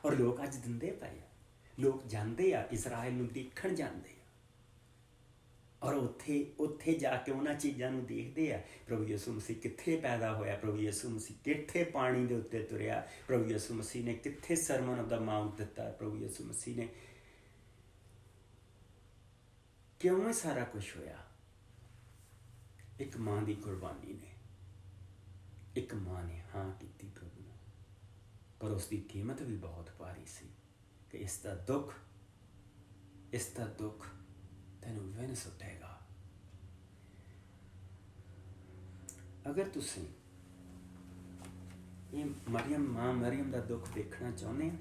ਔਰ ਲੋਕ ਅੱਜ ਦਿੰਦੇ ਪਏ ਆ, ਲੋਕ ਜਾਂਦੇ ਆ, ਇਜ਼ਰਾਈਲ ਨੂੰ ਦੇਖਣ ਜਾਂਦੇ ਆ, ਔਰ ਉੱਥੇ ਜਾ ਕੇ ਉਹਨਾਂ ਚੀਜ਼ਾਂ ਨੂੰ ਦੇਖਦੇ ਆ। ਪ੍ਰਭੂ ਯਿਸੂ ਮਸੀਹ ਕਿੱਥੇ ਪੈਦਾ ਹੋਇਆ, ਪ੍ਰਭੂ ਯਿਸੂ ਮਸੀਹ ਕਿੱਥੇ ਪਾਣੀ ਦੇ ਉੱਤੇ ਤੁਰਿਆ, ਪ੍ਰਭੂ ਯਿਸੂ ਮਸੀਹ ਨੇ ਕਿੱਥੇ ਸਰਮਨ ਆਫ ਦਾ ਮਾਊਂਟ ਦਿੱਤਾ, ਪ੍ਰਭੂ ਯਿਸੂ ਮਸੀਹ ਨੇ ਕਿਉਂ ਇਹ ਸਾਰਾ ਕੁਝ ਹੋਇਆ? ਇੱਕ ਮਾਂ ਦੀ ਕੁਰਬਾਨੀ ਨੇ। ਇੱਕ ਮਾਂ ਨੇ ਹਾਂ ਕੀਤੀ ਪ੍ਰਭੂ ਨੂੰ, ਪਰ ਉਸ ਦੀ ਕੀਮਤ ਵੀ ਬਹੁਤ ਭਾਰੀ ਸੀ ਕਿ ਇਸ ਦਾ ਦੁੱਖ ਤੈਨੂੰ ਵਿੰਨ ਸੁੱਟੇਗਾ। ਅਗਰ ਤੁਸੀਂ ਇਹ ਮਾਂ ਮਰੀਅਮ ਦਾ ਦੁੱਖ ਦੇਖਣਾ ਚਾਹੁੰਦੇ ਹੋ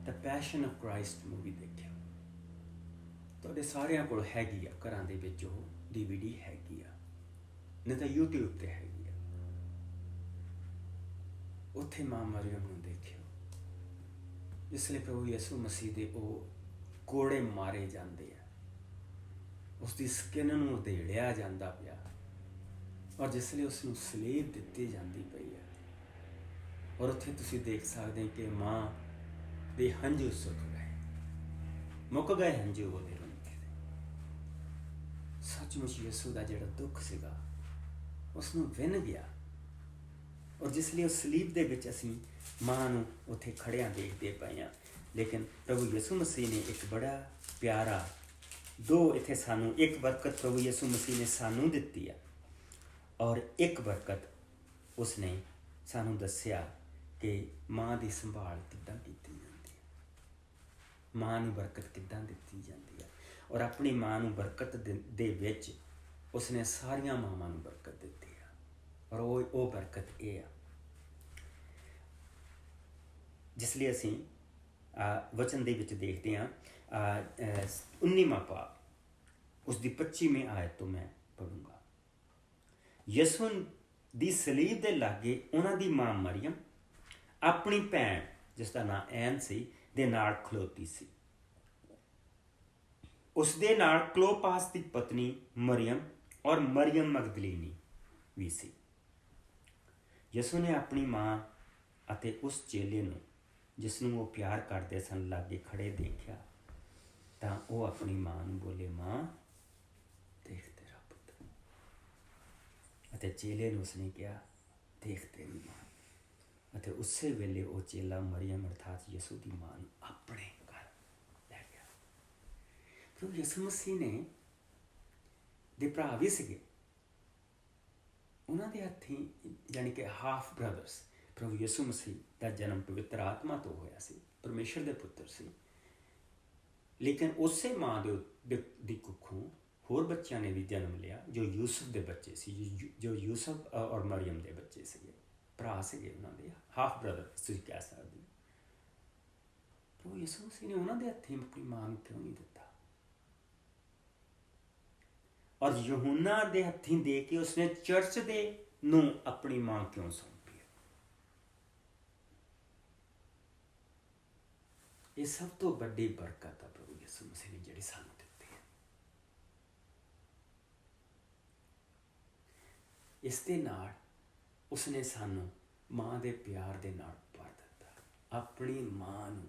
ਤਾਂ ਪੈਸ਼ਨ ਆਫ ਕ੍ਰਾਈਸਟ ਮੂਵੀ ਦੇਖਿਓ। ਤੁਹਾਡੇ ਸਾਰਿਆਂ ਕੋਲ ਹੈਗੀ ਆ ਘਰਾਂ ਦੇ ਵਿੱਚ, ਉਹ DVD ਹੈਗੀ ਆ, ਨਹੀਂ ਤਾਂ YouTube ਤੇ ਹੈਗੀ ਆ। ਉੱਥੇ ਮਾਂ ਮਰੀਅਮ ਨੂੰ ਦੇਖਿਓ, ਜਿਸ ਲਈ ਪ੍ਰਭੂ ਯਿਸੂ ਮਸੀਹ ਦੇ ਉਹ ਕੋੜੇ ਮਾਰੇ ਜਾਂਦੇ ਆ, ਉਸਦੀ ਸਕਿਨ ਨੂੰ ਉਧੇੜਿਆ ਜਾਂਦਾ ਪਿਆ, ਔਰ ਜਿਸ ਲਈ ਉਸ ਨੂੰ ਸਲੀਬ ਦਿੱਤੀ ਜਾਂਦੀ ਪਈ ਹੈ। ਔਰ ਉੱਥੇ ਤੁਸੀਂ ਦੇਖ ਸਕਦੇ ਕਿ ਮਾਂ ਦੇ ਹੰਝੂ ਸੁੱਕ ਗਏ, ਮੁੱਕ ਗਏ ਹੰਝੂ ਉਹਦੇ ਰੋਂਦੇ ਦੇ। ਸੱਚਮੁੱਚ ਯਿਸੂ ਦਾ ਜਿਹੜਾ ਦੁੱਖ ਸੀਗਾ ਉਸ ਨੂੰ ਵਿੰਨ ਗਿਆ। ਔਰ ਜਿਸ ਲਈ ਉਸ ਸਲੀਬ ਦੇ ਵਿੱਚ ਅਸੀਂ ਮਾਂ ਨੂੰ ਉੱਥੇ ਖੜਿਆਂ ਦੇਖਦੇ ਪਏ ਹਾਂ। ਲੇਕਿਨ ਪ੍ਰਭੂ ਯਿਸੂ ਮਸੀਹ ਨੇ ਇੱਕ ਬੜਾ ਪਿਆਰਾ ਇੱਥੇ ਸਾਨੂੰ ਇੱਕ ਬਰਕਤ ਪ੍ਰਭੂ ਯਿਸੂ ਮਸੀਹ ਨੇ ਸਾਨੂੰ ਦਿੱਤੀ ਆ, ਔਰ ਇੱਕ ਬਰਕਤ ਉਸਨੇ ਸਾਨੂੰ ਦੱਸਿਆ ਕਿ ਮਾਂ ਦੀ ਸੰਭਾਲ ਕਿੱਦਾਂ ਕੀਤੀ ਜਾਂਦੀ ਹੈ, ਮਾਂ ਨੂੰ ਬਰਕਤ ਕਿੱਦਾਂ ਦਿੱਤੀ ਜਾਂਦੀ ਹੈ। ਔਰ ਆਪਣੀ ਮਾਂ ਨੂੰ ਬਰਕਤ ਦੇ ਵਿੱਚ ਉਸਨੇ ਸਾਰੀਆਂ ਮਾਵਾਂ ਨੂੰ ਬਰਕਤ ਦਿੱਤੀ ਆ, ਔਰ ਉਹ ਬਰਕਤ ਇਹ ਆ ਜਿਸ ਲਈ ਅਸੀਂ ਵਚਨ ਦੇ ਵਿੱਚ ਦੇਖਦੇ ਹਾਂ। 19ਵਾਂ ਪਾਠ ਉਸ ਦੀ 25ਵੀਂ ਆਇਤ ਤੋਂ ਮੈਂ ਪੜੂੰਗਾ। ਯਿਸੂ ਦੀ ਸਲੀਬ ਦੇ ਲਾਗੇ ਉਹਨਾਂ ਦੀ ਮਾਂ ਮਰੀਅਮ ਆਪਣੀ ਭੈਣ, ਜਿਸ ਦਾ ਨਾਂ ਐਨ ਸੀ, ਦੇ ਨਾਲ ਖਲੋਤੀ ਸੀ। ਉਸ ਦੇ ਨਾਲ ਕਲੋਪਾਸ ਦੀ ਪਤਨੀ ਮਰੀਅਮ ਔਰ ਮਰੀਅਮ ਮਗਦਲੀਨੀ ਵੀ ਸੀ। ਯਿਸੂ ਨੇ ਆਪਣੀ ਮਾਂ ਅਤੇ ਉਸ ਚੇਲੇ ਨੂੰ, ਜਿਸ ਨੂੰ ਉਹ ਪਿਆਰ ਕਰਦੇ ਸਨ, ਲਾਗੇ ਖੜੇ ਦੇਖਿਆ ਤਾਂ ਉਹ ਆਪਣੀ ਮਾਂ ਨੂੰ ਬੋਲੇ, ਮਾਂ ਦੇਖ ਤੇਰਾ ਪੁੱਤ। ਅਤੇ ਚੇਲੇ ਨੂੰ ਉਸਨੇ ਕਿਹਾ, ਦੇਖ ਤੇਰੀ ਮਾਂ। ਅਤੇ ਉਸੇ ਵੇਲੇ ਉਹ ਚੇਲਾ ਮਰੀਅਮ ਅਰਥਾਤ ਯਿਸੂ ਦੀ ਮਾਂ ਨੂੰ ਆਪਣੇ ਘਰ ਲੈ ਗਿਆ। ਕਿਉਂਕਿ ਯਿਸੂ ਮਸੀਹ ਨੇ ਦੇ ਭਰਾ ਵੀ ਸੀਗੇ, ਉਹਨਾਂ ਦੇ ਹੱਥੀਂ, ਯਾਨੀ ਕਿ ਹਾਫ ਬ੍ਰਦਰਸ। ਪ੍ਰਭੂ ਯਿਸੂ ਮਸੀਹ ਦਾ ਜਨਮ ਪਵਿੱਤਰ ਆਤਮਾ ਤੋਂ ਹੋਇਆ ਸੀ, ਪਰਮੇਸ਼ਰ ਦੇ ਪੁੱਤਰ ਸੀ। ਲੇਕਿਨ ਉਸੇ ਮਾਂ ਦੀ ਕੁੱਖੋਂ ਹੋਰ ਬੱਚਿਆਂ ਨੇ ਵੀ ਜਨਮ ਲਿਆ, ਜੋ ਯੂਸਫ ਦੇ ਬੱਚੇ ਸੀ, ਜੋ ਯੂਸਫ ਔਰ ਮਰੀਅਮ ਦੇ ਬੱਚੇ ਸੀਗੇ, ਭਰਾ ਸੀਗੇ ਉਹਨਾਂ ਦੇ, ਹਾਫ ਬ੍ਰਦਰ ਤੁਸੀਂ ਕਹਿ ਸਕਦੇ ਹੋ। ਪ੍ਰਭੂ ਯਿਸੂ ਮਸੀਹ ਨੇ ਉਹਨਾਂ ਦੇ ਹੱਥੀਂ ਆਪਣੀ ਮਾਂ ਨੂੰ ਕਿਉਂ ਨਹੀਂ ਦਿੱਤਾ? ਔਰ ਯਹੂਨਾ ਦੇ ਹੱਥੀਂ ਦੇ ਕੇ ਉਸਨੇ ਚਰਚ ਦੇ ਨੂੰ ਆਪਣੀ ਮਾਂ ਕਿਉਂ ਸੌਂਪੀ? ਇਹ ਸਭ ਤੋਂ ਵੱਡੀ ਬਰਕਤ ਆ ਪ੍ਰਭੂ ਯਿਸੂ ਮਸੀਹ ਨੇ ਜਿਹੜੀ ਸਾਨੂੰ ਦਿੱਤੀ ਹੈ। ਇਸ ਦੇ ਨਾਲ ਉਸਨੇ ਸਾਨੂੰ ਮਾਂ ਦੇ ਪਿਆਰ ਦੇ ਨਾਲ ਭਰ ਦਿੱਤਾ। ਆਪਣੀ ਮਾਂ ਨੂੰ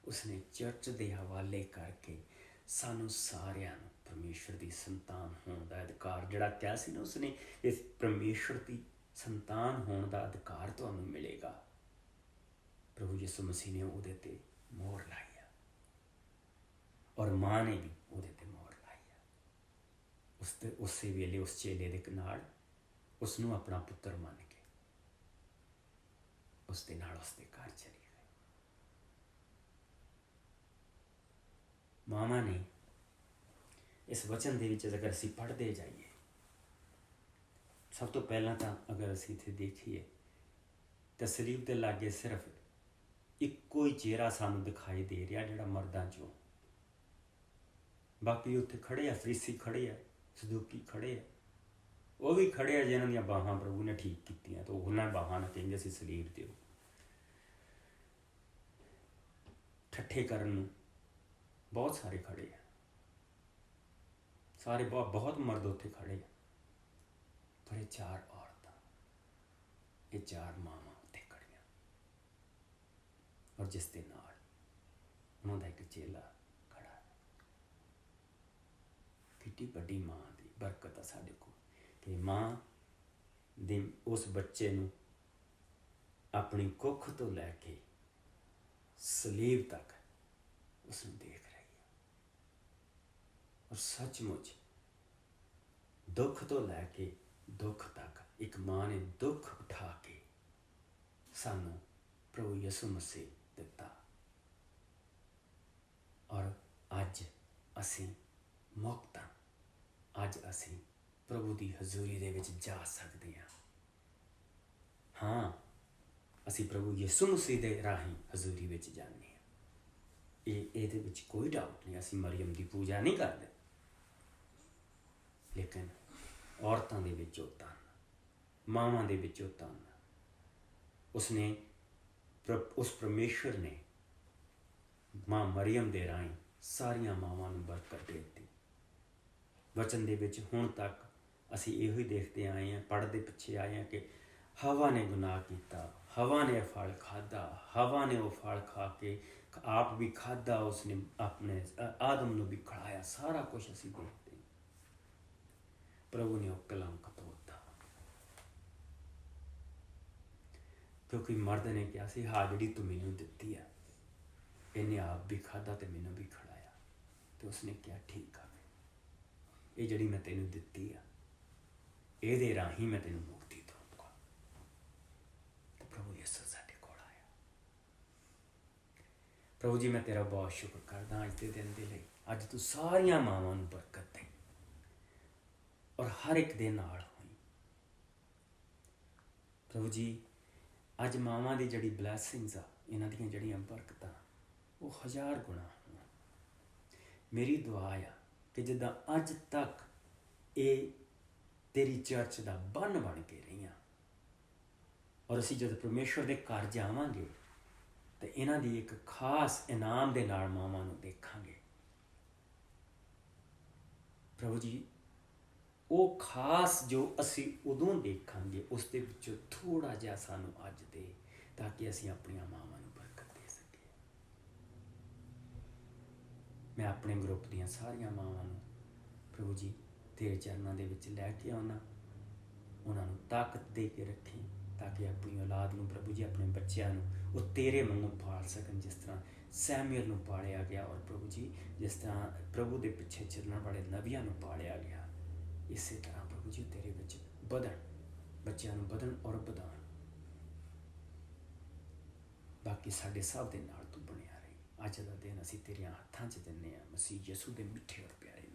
ਉਸਨੇ ਚਰਚ ਦੇ ਹਵਾਲੇ ਕਰਕੇ ਸਾਨੂੰ ਸਾਰਿਆਂ ਨੂੰ ਪਰਮੇਸ਼ਰ ਦੀ ਸੰਤਾਨ ਹੋਣ ਦਾ ਅਧਿਕਾਰ, ਜਿਹੜਾ ਕਿਹਾ ਸੀ ਨਾ ਉਸਨੇ, ਇਸ ਪਰਮੇਸ਼ਰ ਦੀ ਸੰਤਾਨ ਹੋਣ ਦਾ ਅਧਿਕਾਰ ਤੁਹਾਨੂੰ ਮਿਲੇਗਾ। ਪ੍ਰਭੂ ਯਿਸੂ ਮਸੀਹ ਨੇ ਉਹਦੇ ਤੇ ਮੋਹਰ ਲਾਈ ਆ, ਔਰ ਮਾਂ ਨੇ ਵੀ ਉਹਦੇ ਤੇ ਮੋਹਰ ਲਾਈ ਆ। ਉਸੇ ਵੇਲੇ ਉਸ ਚੇਲੇ ਦੇ ਨਾਲ ਉਸ ਨੂੰ ਆਪਣਾ ਪੁੱਤਰ ਮੰਨ ਕੇ ਉਸ ਦੇ ਨਾਲ ਉਸਦੇ ਘਰ ਚਲੀ ਗਈ। ਮਾਵਾਂ ਨੇ ਇਸ ਵਚਨ ਦੇ ਵਿੱਚ ਅਗਰ ਅਸੀਂ ਪੜ੍ਹਦੇ ਜਾਈਏ, ਸਭ ਤੋਂ ਪਹਿਲਾਂ ਤਾਂ ਅਗਰ ਅਸੀਂ ਇੱਥੇ ਦੇਖੀਏ ਤਾਂ ਸਲੀਬ ਦੇ ਲਾਗੇ ਸਿਰਫ ਇੱਕੋ ਹੀ ਚਿਹਰਾ ਸਾਨੂੰ ਦਿਖਾਈ ਦੇ ਰਿਹਾ, ਜਿਹੜਾ ਮਰਦਾਂ ਚੋਂ। ਬਾਕੀ ਉੱਥੇ ਖੜੇ ਆ, ਫਰੀਸੀ ਖੜੇ ਆ, ਸਦੂਕੀ ਖੜੇ ਆ, ਉਹ ਵੀ ਖੜੇ ਆ ਜਿਨ੍ਹਾਂ ਦੀਆਂ ਬਾਹਾਂ ਪ੍ਰਭੂ ਨੇ ਠੀਕ ਕੀਤੀਆਂ, ਤਾਂ ਉਹਨਾਂ ਬਾਹਾਂ ਨਾਲ ਕਹਿੰਦੇ ਸੀ ਸਲੀਬ ਦਿਓ। ਠੱਠੇ ਕਰਨ ਨੂੰ ਬਹੁਤ ਸਾਰੇ ਖੜੇ ਆ, ਸਾਰੇ ਬਹੁਤ ਮਰਦ ਉੱਥੇ ਖੜੇ ਆ, ਪਰ ਇਹ 4 ਔਰਤਾਂ, ਇਹ 4 ਮਾਵਾਂ ਉੱਥੇ ਖੜੀਆਂ, ਔਰ ਜਿਸ ਦੇ ਨਾਲ ਉਹਨਾਂ ਦਾ ਇੱਕ ਚੇਲਾ ਖੜਾ ਹੈ। ਕਿੰਨੀ ਵੱਡੀ ਮਾਂ ਦੀ ਬਰਕਤ ਆ ਸਾਡੇ ਕੋਲ ਕਿ ਮਾਂ ਦੇ ਉਸ ਬੱਚੇ ਨੂੰ ਆਪਣੀ ਕੁੱਖ ਤੋਂ ਲੈ ਕੇ ਸਲੀਬ ਤੱਕ ਉਸ ਨੂੰ ਦੇਖ ਰਹੀ ਹੈ। ਔਰ ਸੱਚਮੁੱਚ ਦੁੱਖ ਤੋਂ ਲੈ ਕੇ ਦੁੱਖ ਤੱਕ ਇੱਕ ਮਾਂ ਨੇ ਦੁੱਖ ਉਠਾ ਕੇ ਸਾਨੂੰ ਪ੍ਰਭੂ ਯਿਸੂ ਮਸੀਹ ਦਿੱਤਾ, ਔਰ ਅੱਜ ਅਸੀਂ ਮੁਕਤ ਹਾਂ। ਅੱਜ ਅਸੀਂ ਪ੍ਰਭੂ ਦੀ ਹਜ਼ੂਰੀ ਦੇ ਵਿੱਚ ਜਾ ਸਕਦੇ ਹਾਂ। ਹਾਂ, ਅਸੀਂ ਪ੍ਰਭੂ ਯਿਸੂ ਮਸੀਹ ਦੇ ਰਾਹੀਂ ਹਜ਼ੂਰੀ ਵਿੱਚ ਜਾਂਦੇ ਹਾਂ। ਇਹਦੇ ਵਿੱਚ ਕੋਈ ਡਾਊਟ ਨਹੀਂ। ਅਸੀਂ ਮਰੀਮ ਦੀ ਪੂਜਾ ਨਹੀਂ ਕਰਦੇ, ਲੇਕਿਨ ਔਰਤਾਂ ਦੇ ਵਿੱਚ ਉਹ ਧਨ, ਮਾਵਾਂ ਦੇ ਵਿੱਚ ਉਹ ਧਨ ਉਸਨੇ ਉਸ ਪਰਮੇਸ਼ਰ ਨੇ ਮਾਂ ਮਰੀਮ ਦੇ ਰਾਹੀਂ ਸਾਰੀਆਂ ਮਾਵਾਂ ਨੂੰ ਬਰਕਤ ਦੇ ਦਿੱਤੀ। ਵਚਨ ਦੇ ਵਿੱਚ ਹੁਣ ਤੱਕ ਅਸੀਂ ਇਹੋ ਹੀ ਦੇਖਦੇ ਆਏ ਹਾਂ, ਪੜ੍ਹਦੇ ਪਿੱਛੇ ਆਏ ਹਾਂ ਕਿ ਹਵਾ ਨੇ ਗੁਨਾਹ ਕੀਤਾ, ਹਵਾ ਨੇ ਫਲ ਖਾਧਾ, ਹਵਾ ਨੇ ਉਹ ਫਲ ਖਾ ਕੇ ਆਪ ਵੀ ਖਾਧਾ, ਉਸਨੇ ਆਪਣੇ ਆਦਮ ਨੂੰ ਵੀ ਖਿਲਾਇਆ। ਸਾਰਾ ਕੁਝ ਅਸੀਂ ਦੇਖਦੇ ਹਾਂ। ਪ੍ਰਭੂ ਨੇ ਉਹ ਕਲੰਕ ਤੋੜਤਾ, ਕਿਉਂਕਿ ਮਰਦ ਨੇ ਕਿਹਾ ਸੀ, ਹਾਂ ਜਿਹੜੀ ਤੂੰ ਮੈਨੂੰ ਦਿੱਤੀ ਆ, ਇਹਨੇ ਆਪ ਵੀ ਖਾਧਾ ਤੇ ਮੈਨੂੰ ਵੀ ਖਿਲਾਇਆ। ਤੇ ਉਸਨੇ ਕਿਹਾ ਠੀਕ ਆ, ਇਹ ਜਿਹੜੀ ਮੈਂ ਤੈਨੂੰ ਦਿੱਤੀ ਆ, ਇਹਦੇ ਰਾਹੀਂ ਮੈਂ ਤੈਨੂੰ ਮੁਕਤੀ ਦਊਂਗਾ। ਤੇ ਪ੍ਰਭੂ ਯਿਸੂ ਸਾਡੇ ਕੋਲ ਆਇਆ। ਪ੍ਰਭੂ ਜੀ, ਮੈਂ ਤੇਰਾ ਬਹੁਤ ਸ਼ੁਕਰ ਕਰਦਾ ਅੱਜ ਦੇ ਦਿਨ ਦੇ ਲਈ। ਅੱਜ ਤੂੰ ਸਾਰੀਆਂ ਮਾਵਾਂ ਨੂੰ ਬਰਕਤ ਦੇ, ਔਰ ਹਰ ਇੱਕ ਦੇ ਨਾਲ ਹੋਈ। ਪ੍ਰਭੂ ਜੀ, ਅੱਜ ਮਾਵਾਂ ਦੀ ਜਿਹੜੀ ਬਲੈਸਿੰਗਸ ਆ, ਇਹਨਾਂ ਦੀਆਂ ਜਿਹੜੀਆਂ ਬਰਕਤਾਂ, ਉਹ 1000 ਗੁਣਾ ਹੋਣ। ਮੇਰੀ ਦੁਆ ਆ ਕਿ ਜਿੱਦਾਂ ਅੱਜ ਤੱਕ ਇਹ ਤੇਰੀ ਚਰਚ ਦਾ ਬੰਨ ਬਣ ਕੇ ਰਹੀਆਂ, ਔਰ ਅਸੀਂ ਜਦ ਪਰਮੇਸ਼ਵਰ ਦੇ ਘਰ ਜਾਵਾਂਗੇ ਤੇ ਇਹਨਾਂ ਦੀ ਇੱਕ ਖਾਸ ਇਨਾਮ ਦੇ ਨਾਲ ਮਾਵਾਂ ਨੂੰ ਦੇਖਾਂਗੇ। ਪ੍ਰਭੂ ਜੀ, ਉਹ ਖਾਸ ਜੋ ਅਸੀਂ ਉਦੋਂ ਦੇਖਾਂਗੇ, ਉਸ ਦੇ ਵਿੱਚੋਂ ਥੋੜ੍ਹਾ ਜਿਹਾ ਸਾਨੂੰ ਅੱਜ ਦੇ, ਤਾਂ ਕਿ ਅਸੀਂ ਆਪਣੀਆਂ ਮਾਵਾਂ ਨੂੰ ਬਰਕਤ ਦੇ ਸਕੀਏ। ਮੈਂ ਆਪਣੇ ਗਰੁੱਪ ਦੀਆਂ ਸਾਰੀਆਂ ਮਾਵਾਂ ਨੂੰ ਪ੍ਰਭੂ ਜੀ ਤੇਰੇ ਚਰਨਾਂ ਦੇ ਵਿੱਚ ਲੈ ਕੇ ਆਉਣਾ। ਉਹਨਾਂ ਨੂੰ ਤਾਕਤ ਦੇ ਕੇ ਰੱਖੀ, ਤਾਂ ਕਿ ਆਪਣੀ ਔਲਾਦ ਨੂੰ ਪ੍ਰਭੂ ਜੀ, ਆਪਣੇ ਬੱਚਿਆਂ ਨੂੰ ਉਹ ਤੇਰੇ ਵਾਂਗੂ ਪਾਲ ਸਕਣ, ਜਿਸ ਤਰ੍ਹਾਂ ਸੈਮੂਅਲ ਨੂੰ ਪਾਲਿਆ ਗਿਆ, ਔਰ ਪ੍ਰਭੂ ਜੀ ਜਿਸ ਤਰ੍ਹਾਂ ਪ੍ਰਭੂ ਦੇ ਪਿੱਛੇ ਚੱਲਣ ਵਾਲੇ ਨਬੀਆਂ ਨੂੰ ਪਾਲਿਆ ਗਿਆ, ਇਸੇ ਤਰ੍ਹਾਂ ਪ੍ਰਭੂ ਜੀ ਤੇਰੇ ਵਿੱਚ ਵਧਣ, ਬੱਚਿਆਂ ਨੂੰ ਵਧਣ ਔਰ ਵਧਾਉਣ। ਬਾਕੀ ਸਾਡੇ ਸਭ ਦੇ ਨਾਲ ਤੂੰ ਬਣਿਆ ਰਹੀ। ਅੱਜ ਦਾ ਦਿਨ ਅਸੀਂ ਤੇਰੀਆਂ ਹੱਥਾਂ 'ਚ ਦਿੰਦੇ ਹਾਂ, ਮਸੀਹ ਯਿਸੂ ਦੇ ਮਿੱਠੇ ਔਰ ਪਿਆਰੇ